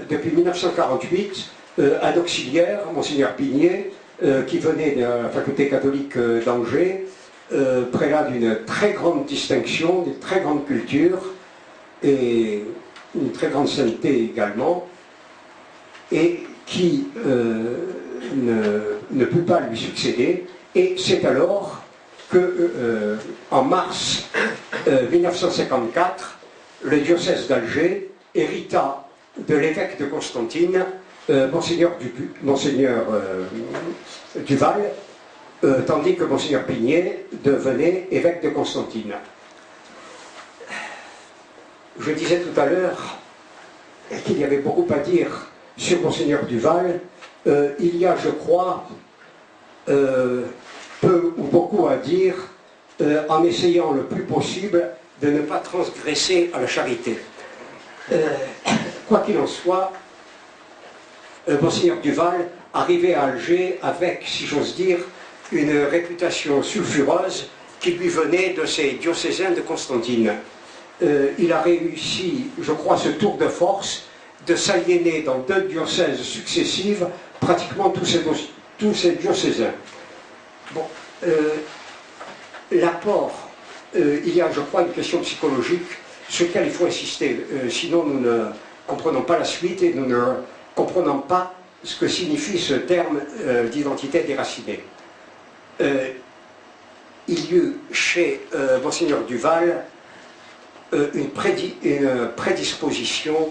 S2: depuis 1948 un auxiliaire, Monseigneur Pigné, qui venait de la faculté catholique d'Angers, prélat d'une très grande distinction, d'une très grande culture et une très grande sainteté également, et qui ne put pas lui succéder. Et c'est alors que, en mars 1954, le diocèse d'Alger hérita de l'évêque de Constantine, Monseigneur Duval, tandis que Monseigneur Pigné devenait évêque de Constantine. Je disais tout à l'heure qu'il y avait beaucoup à dire sur Monseigneur Duval, il y a, je crois, peu ou beaucoup à dire en essayant le plus possible de ne pas transgresser à la charité. Quoi qu'il en soit, Monseigneur Duval arrivait à Alger avec, si j'ose dire, une réputation sulfureuse qui lui venait de ses diocésains de Constantine. Il a réussi, je crois, ce tour de force de s'aliéner dans 2 diocèses successives pratiquement tous ces diocésains. Bon, l'apport, il y a, je crois, une question psychologique sur laquelle il faut insister, sinon nous ne comprenons pas la suite et nous ne comprenons pas ce que signifie ce terme d'identité déracinée. Il y eut chez Monseigneur Duval une prédisposition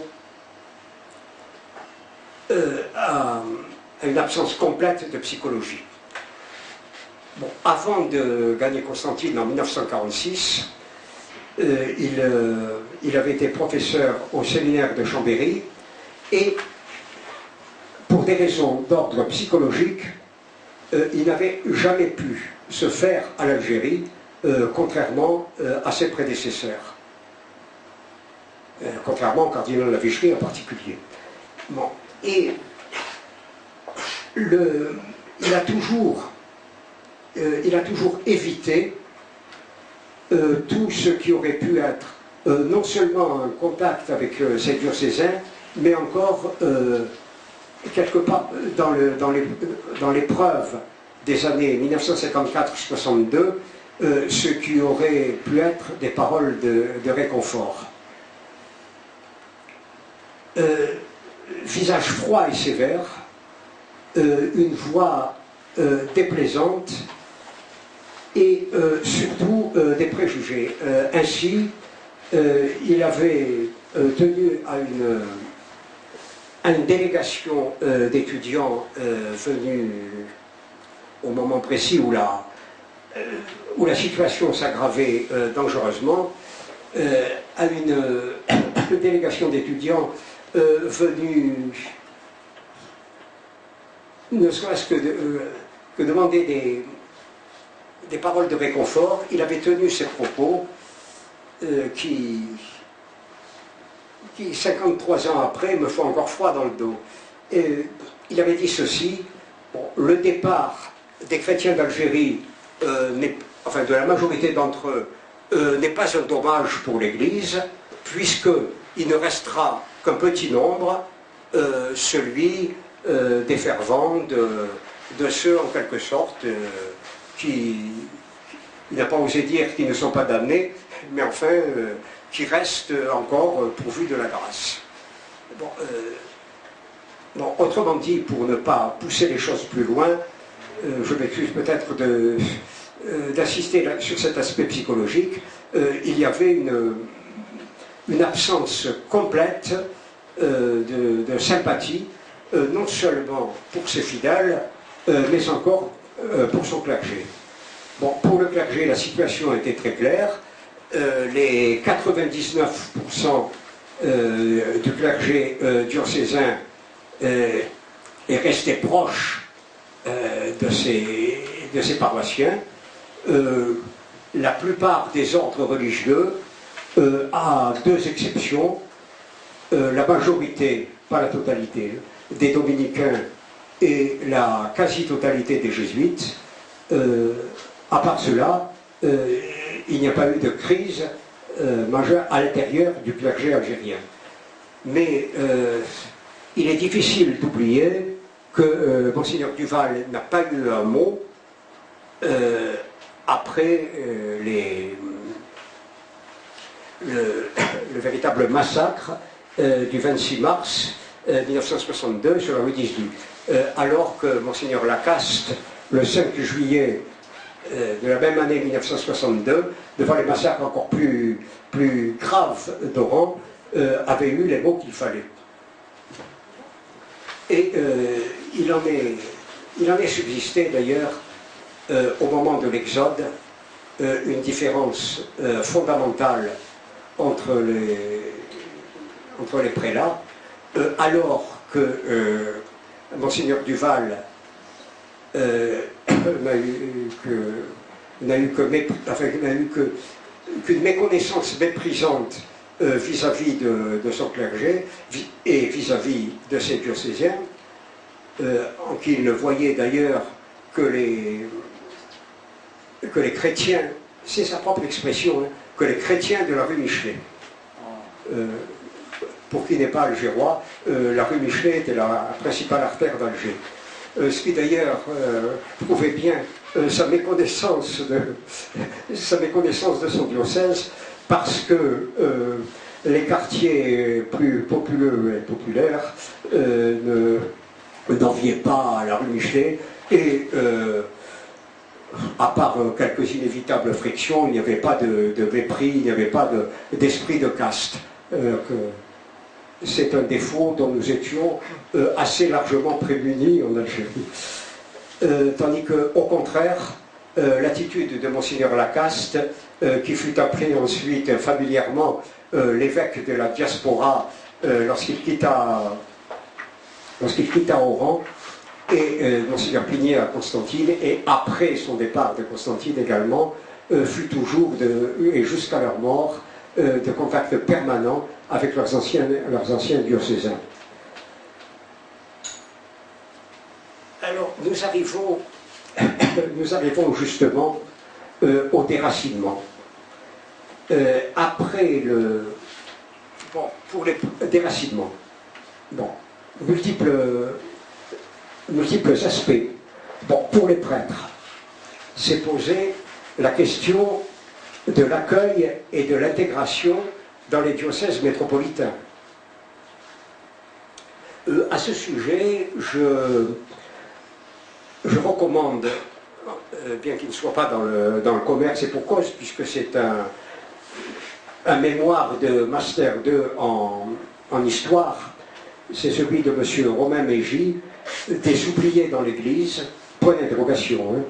S2: à une absence complète de psychologie. Bon, avant de gagner Constantine en 1946, il avait été professeur au séminaire de Chambéry et pour des raisons d'ordre psychologique, il n'avait jamais pu se faire à l'Algérie, contrairement à ses prédécesseurs. Contrairement au cardinal Lavicherie en particulier. Bon. Et il a toujours évité tout ce qui aurait pu être non seulement un contact avec ses diocésains, mais encore quelque part dans l'épreuve des années 1954-62, ce qui aurait pu être des paroles de réconfort. Visage froid et sévère, une voix déplaisante et surtout des préjugés. Ainsi, il avait tenu à une délégation d'étudiants venus au moment précis où la situation s'aggravait dangereusement, à une délégation d'étudiants venus ne serait-ce que demander des paroles de réconfort. Il avait tenu ces propos qui 53 ans après me font encore froid dans le dos. Et il avait dit ceci: bon, le départ des chrétiens d'Algérie, enfin de la majorité d'entre eux, n'est pas un dommage pour l'Église, puisqu'il ne restera qu'un petit nombre, celui des fervents, de ceux en quelque sorte qui, il n'a pas osé dire qu'ils ne sont pas damnés, mais enfin qui restent encore pourvus de la grâce. Bon, autrement dit, pour ne pas pousser les choses plus loin, je m'excuse peut-être d'insister sur cet aspect psychologique, il y avait une absence complète de sympathie, non seulement pour ses fidèles, mais encore pour son clergé. Bon, pour le clergé, la situation était très claire. Les 99% du clergé diocésain est resté proche de ses paroissiens. La plupart des ordres religieux, à 2 exceptions, la majorité, pas la totalité, des dominicains et la quasi-totalité des jésuites, à part cela, il n'y a pas eu de crise majeure à l'intérieur du clergé algérien. Mais il est difficile d'oublier que Monseigneur Duval n'a pas eu un mot après le véritable massacre du 26 mars 1962 sur la rue d'Isdu. Alors que Monseigneur Lacaste, le 5 juillet de la même année 1962, devant les massacres encore plus graves d'Oran, avait eu les mots qu'il fallait. Et il en est subsisté d'ailleurs au moment de l'Exode une différence fondamentale entre les prélats, alors que Monseigneur Duval n'a eu qu'une méconnaissance méprisante vis-à-vis de son clergé et vis-à-vis de ses diocésains, en qui il ne voyait d'ailleurs que les chrétiens, c'est sa propre expression, hein, que les chrétiens de la rue Michelet. Pour qui n'est pas algérois, la rue Michelet était la principale artère d'Alger. Ce qui d'ailleurs prouvait bien sa méconnaissance de son diocèse, parce que les quartiers plus populeux et populaires n'enviaient pas la rue Michelet, et à part quelques inévitables frictions, il n'y avait pas de mépris, il n'y avait pas d'esprit de caste. C'est un défaut dont nous étions assez largement prémunis en Algérie. Tandis qu'au contraire, l'attitude de Monseigneur Lacaste, qui fut appelé ensuite familièrement l'évêque de la diaspora lorsqu'il quitta Oran, et Monseigneur Pigné à Constantine, et après son départ de Constantine également, fut toujours, et jusqu'à leur mort, de contact permanent avec leurs anciens diocésains. Alors, nous arrivons justement au déracinement. Après le... Bon, pour les déracinements, bon, multiples aspects. Bon, pour les prêtres, c'est posé la question de l'accueil et de l'intégration dans les diocèses métropolitains. À ce sujet, je recommande, bien qu'il ne soit pas dans le commerce, et pour cause, puisque c'est un mémoire de Master 2 en histoire, c'est celui de M. Romain Mégy, des oubliés dans l'Église, point d'interrogation, hein,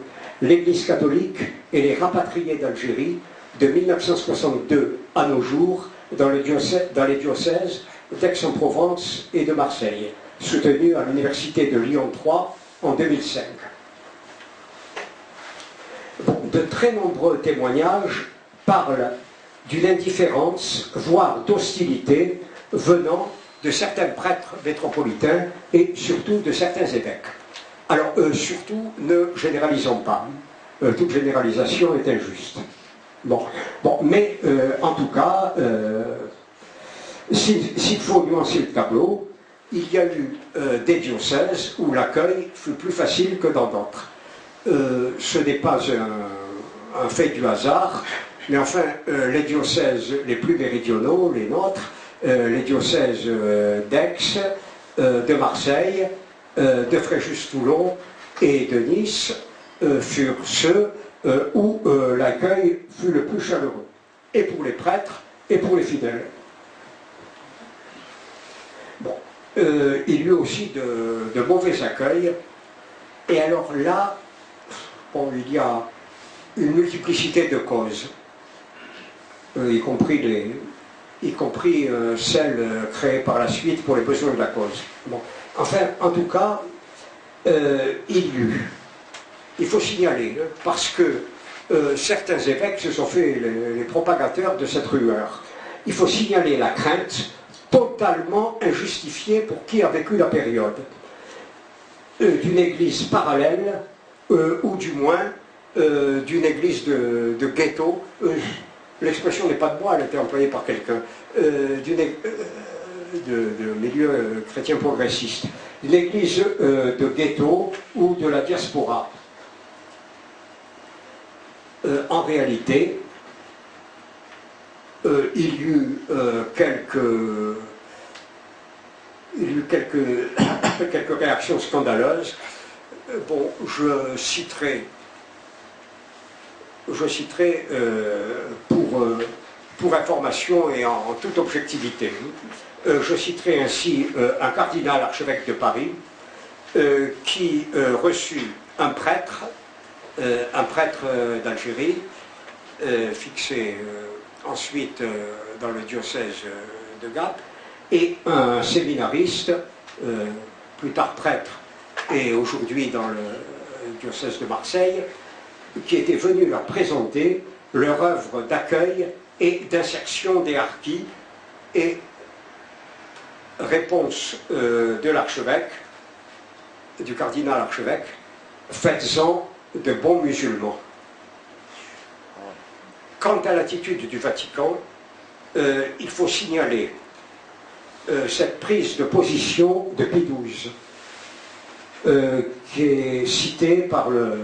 S2: l'Église catholique et les rapatriés d'Algérie, de 1962 à nos jours, dans les diocèses d'Aix-en-Provence et de Marseille, soutenu à l'Université de Lyon 3 en 2005. Bon, de très nombreux témoignages parlent d'une indifférence, voire d'hostilité, venant de certains prêtres métropolitains et surtout de certains évêques. Alors, surtout, ne généralisons pas. Toute généralisation est injuste. Bon, mais en tout cas, s'il faut nuancer le tableau, il y a eu des diocèses où l'accueil fut plus facile que dans d'autres. Ce n'est pas un fait du hasard, mais enfin, les diocèses les plus méridionaux, les nôtres, les diocèses d'Aix, de Marseille, de Fréjus-Toulon et de Nice furent ceux où l'accueil fut le plus chaleureux, et pour les prêtres et pour les fidèles. Bon, il y eut aussi de mauvais accueils, et alors là, bon, il y a une multiplicité de causes, y compris celles créées par la suite pour les besoins de la cause. Bon. Enfin, en tout cas, il faut signaler, parce que certains évêques se sont fait les propagateurs de cette rumeur. Il faut signaler la crainte totalement injustifiée pour qui a vécu la période d'une église parallèle, ou du moins d'une église de ghetto. L'expression n'est pas de moi, elle a été employée par quelqu'un, de milieu chrétien progressiste, une église de ghetto ou de la diaspora. En réalité, il y eut quelques réactions scandaleuses. Bon, je citerai pour information et en toute objectivité. Je citerai ainsi un cardinal archevêque de Paris qui reçut un prêtre d'Algérie, fixé ensuite dans le diocèse de Gap, et un séminariste, plus tard prêtre, et aujourd'hui dans le diocèse de Marseille, qui étaient venus leur présenter leur œuvre d'accueil et d'insertion des harkis, et réponse de l'archevêque, du cardinal archevêque: faites-en de bons musulmans. Quant à l'attitude du Vatican, il faut signaler cette prise de position de Pie XII, qui est citée par le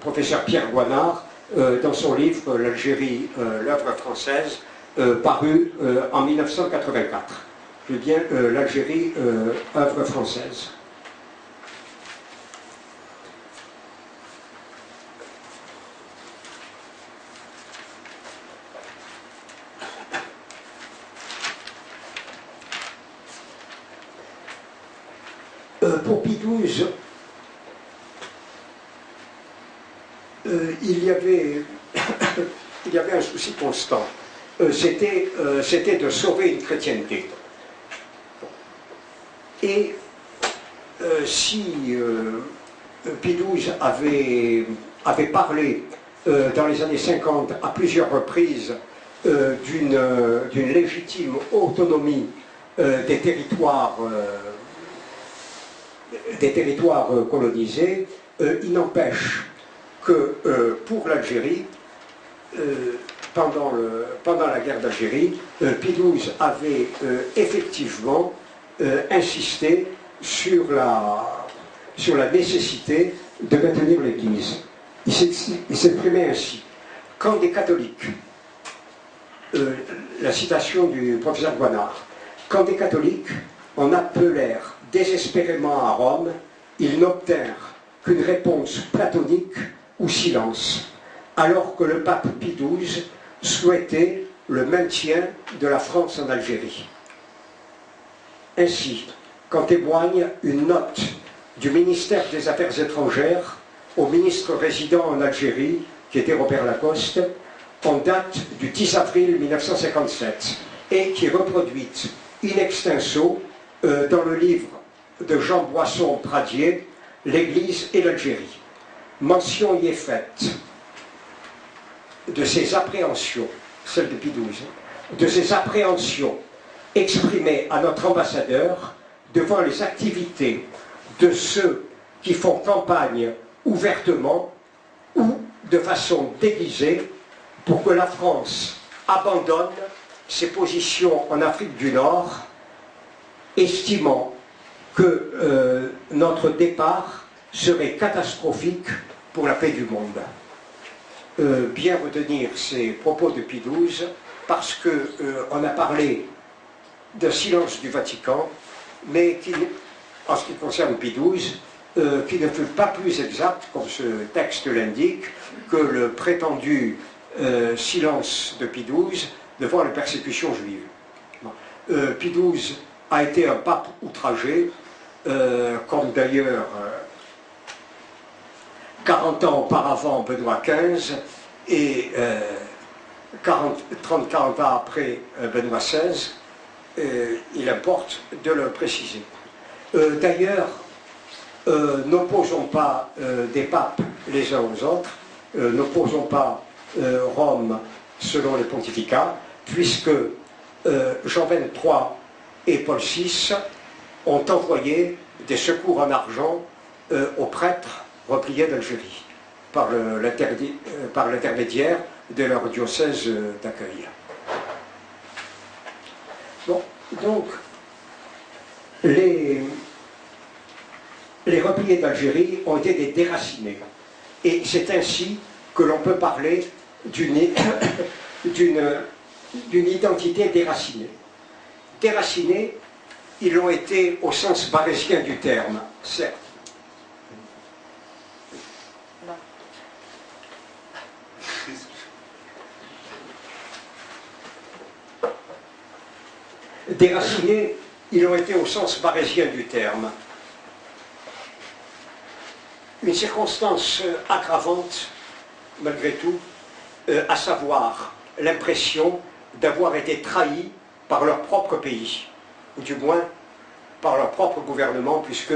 S2: professeur Pierre Goinard dans son livre L'Algérie, l'œuvre française, paru en 1984. Je dis bien L'Algérie, œuvre française. Pour Pie XII, il y avait un souci constant. C'était de sauver une chrétienté. Et si Pie XII avait parlé dans les années 50 à plusieurs reprises d'une légitime autonomie des territoires colonisés, il n'empêche que pour l'Algérie, pendant la guerre d'Algérie, Pie XII avait effectivement insisté sur la nécessité de maintenir l'Église. Il s'exprimait ainsi: quand des catholiques, la citation du professeur Goinard, quand des catholiques en appelèrent désespérément à Rome, ils n'obtinrent qu'une réponse platonique ou silence, alors que le pape Pie XII souhaitait le maintien de la France en Algérie. Ainsi, qu'en témoigne une note du ministère des Affaires étrangères au ministre résident en Algérie, qui était Robert Lacoste, en date du 10 avril 1957, et qui est reproduite in extenso dans le livre de Jean Boisson-Pradier, L'Église et l'Algérie. Mention y est faite de ces appréhensions, celle de Pie XII, de ces appréhensions exprimées à notre ambassadeur devant les activités de ceux qui font campagne ouvertement ou de façon déguisée pour que la France abandonne ses positions en Afrique du Nord, estimant que notre départ serait catastrophique pour la paix du monde. Bien retenir ces propos de Pie XII, parce qu'on a parlé de silence du Vatican, mais qui, en ce qui concerne Pie XII, qui ne fut pas plus exact, comme ce texte l'indique, que le prétendu silence de Pie XII devant les persécutions juives. Pie XII a été un pape outragé, comme d'ailleurs 40 ans auparavant Benoît XV et 30-40 ans après Benoît XVI, il importe de le préciser. D'ailleurs, n'opposons pas des papes les uns aux autres, n'opposons pas Rome selon les pontificats, puisque Jean XXIII et Paul VI ont envoyé des secours en argent aux prêtres repliés d'Algérie par l'intermédiaire de leur diocèse d'accueil. Bon, donc, les repliés d'Algérie ont été des déracinés. Et c'est ainsi que l'on peut parler d'une identité déracinée. Déracinés, ils l'ont été au sens barésien du terme, certes. Déracinés, ils ont été au sens barésien du terme. Une circonstance aggravante, malgré tout, à savoir l'impression d'avoir été trahis par leur propre pays, ou du moins par leur propre gouvernement, puisque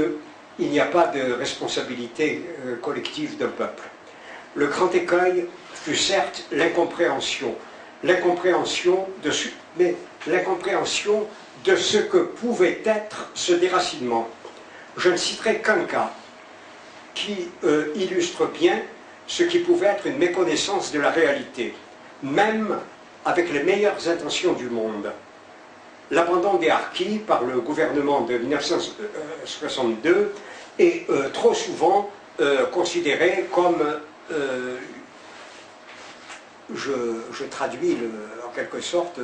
S2: il n'y a pas de responsabilité collective d'un peuple. Le grand écueil fut certes l'incompréhension. L'incompréhension de ce que pouvait être ce déracinement. Je ne citerai qu'un cas qui illustre bien ce qui pouvait être une méconnaissance de la réalité, même avec les meilleures intentions du monde. L'abandon des harkis par le gouvernement de 1962 est trop souvent considéré comme, je traduis en quelque sorte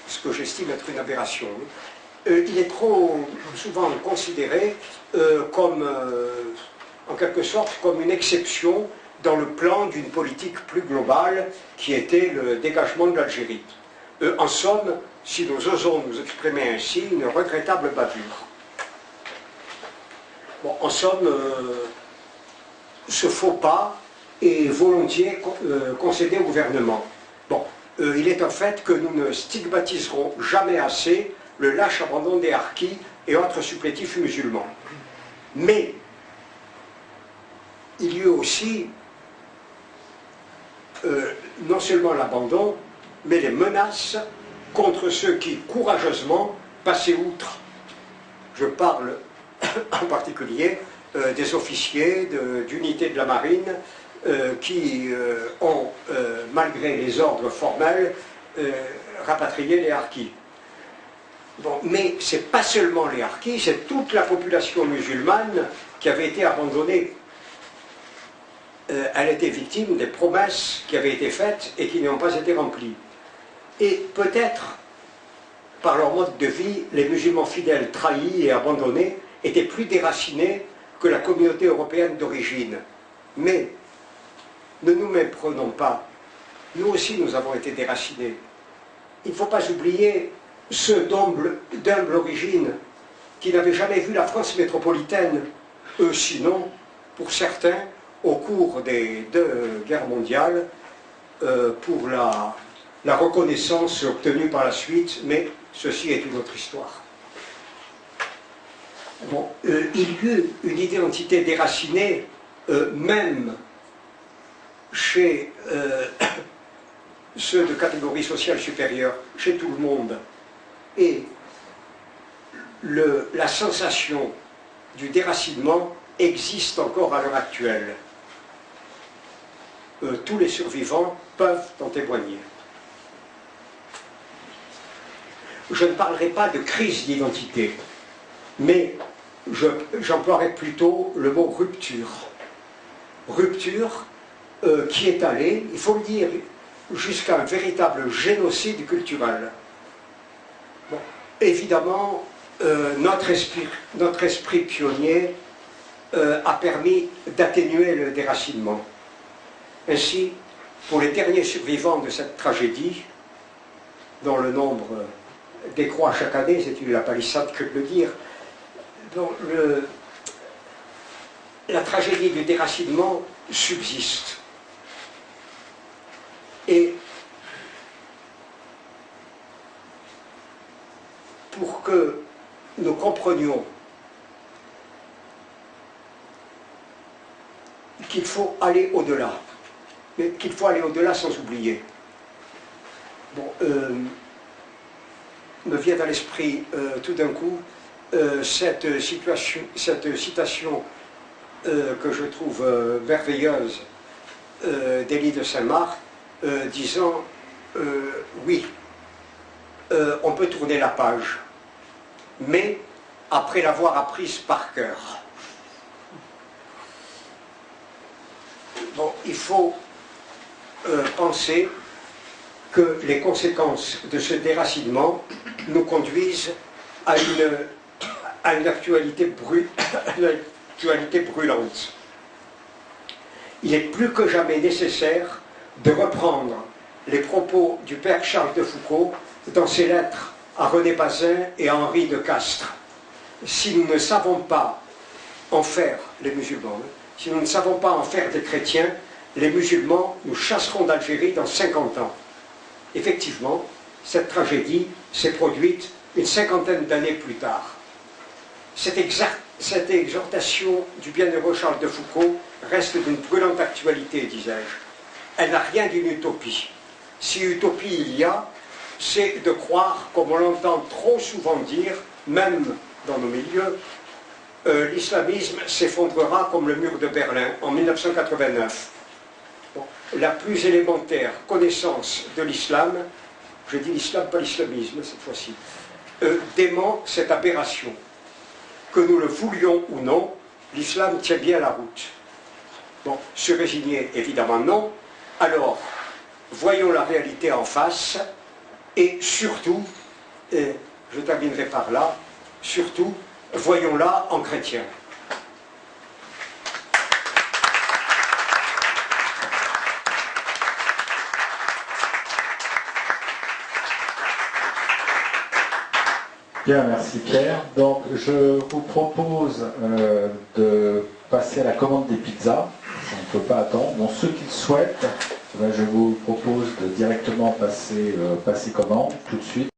S2: ce que j'estime être une aberration. Il est trop souvent considéré comme, en quelque sorte, comme une exception dans le plan d'une politique plus globale qui était le dégagement de l'Algérie. En somme, si nous osons nous exprimer ainsi, une regrettable bavure. Bon, en somme, ce faux pas est volontiers concédé au gouvernement. Bon, il est un fait que nous ne stigmatiserons jamais assez le lâche abandon des harkis et autres supplétifs musulmans. Mais il y eut aussi non seulement l'abandon, mais les menaces contre ceux qui courageusement passaient outre. Je parle en particulier des officiers d'unités de la marine qui ont, malgré les ordres formels, rapatrié les harkis. Bon, mais ce n'est pas seulement les harkis, c'est toute la population musulmane qui avait été abandonnée. Elle était victime des promesses qui avaient été faites et qui n'ont pas été remplies. Et peut-être, par leur mode de vie, les musulmans fidèles trahis et abandonnés étaient plus déracinés que la communauté européenne d'origine. Mais ne nous méprenons pas, nous aussi nous avons été déracinés. Il ne faut pas oublier ceux d'humble origine qui n'avaient jamais vu la France métropolitaine, eux sinon, pour certains, au cours des 2 guerres mondiales, pour la reconnaissance obtenue par la suite, mais ceci est une autre histoire. Bon, il y eut une identité déracinée, même chez ceux de catégorie sociale supérieure, chez tout le monde. Et la sensation du déracinement existe encore à l'heure actuelle. Tous les survivants peuvent en témoigner. Je ne parlerai pas de crise d'identité, mais j'emploierai plutôt le mot rupture. Rupture qui est allée, il faut le dire, jusqu'à un véritable génocide culturel. Bon, évidemment, notre esprit pionnier a permis d'atténuer le déracinement. Ainsi, pour les derniers survivants de cette tragédie, dont le nombre décroît chaque année, c'est la palissade que de le dire, dont la tragédie du déracinement subsiste. Et pour que nous comprenions qu'il faut aller au-delà, mais qu'il faut aller au-delà sans oublier. Bon, me vient à l'esprit tout d'un coup cette citation que je trouve merveilleuse d'Élie de Saint-Marc, disant oui, on peut tourner la page, mais après l'avoir apprise par cœur. Bon, il faut penser que les conséquences de ce déracinement nous conduisent à une actualité brûlante. Il est plus que jamais nécessaire de reprendre les propos du père Charles de Foucault dans ses lettres à René Bazin et à Henri de Castres. Si nous ne savons pas en faire, les musulmans, si nous ne savons pas en faire des chrétiens, les musulmans nous chasseront d'Algérie dans 50 ans. Effectivement, cette tragédie s'est produite une 50aine d'années plus tard. C'est cette exhortation du bienheureux Charles de Foucault reste d'une brûlante actualité, disais-je. Elle n'a rien d'une utopie. Si utopie il y a, c'est de croire, comme on l'entend trop souvent dire, même dans nos milieux, l'islamisme s'effondrera comme le mur de Berlin en 1989. Bon, la plus élémentaire connaissance de l'islam, je dis l'islam, pas l'islamisme cette fois-ci, dément cette aberration. Que nous le voulions ou non, l'islam tient bien la route. Bon, se résigner, évidemment non. Alors, voyons la réalité en face, et surtout, je terminerai par là, surtout, voyons-la en chrétien.
S1: Bien, merci Pierre. Donc, je vous propose de passer à la commande des pizzas. On ne peut pas attendre. Bon, ceux qui le souhaitent, je vous propose de directement passer commande tout de suite.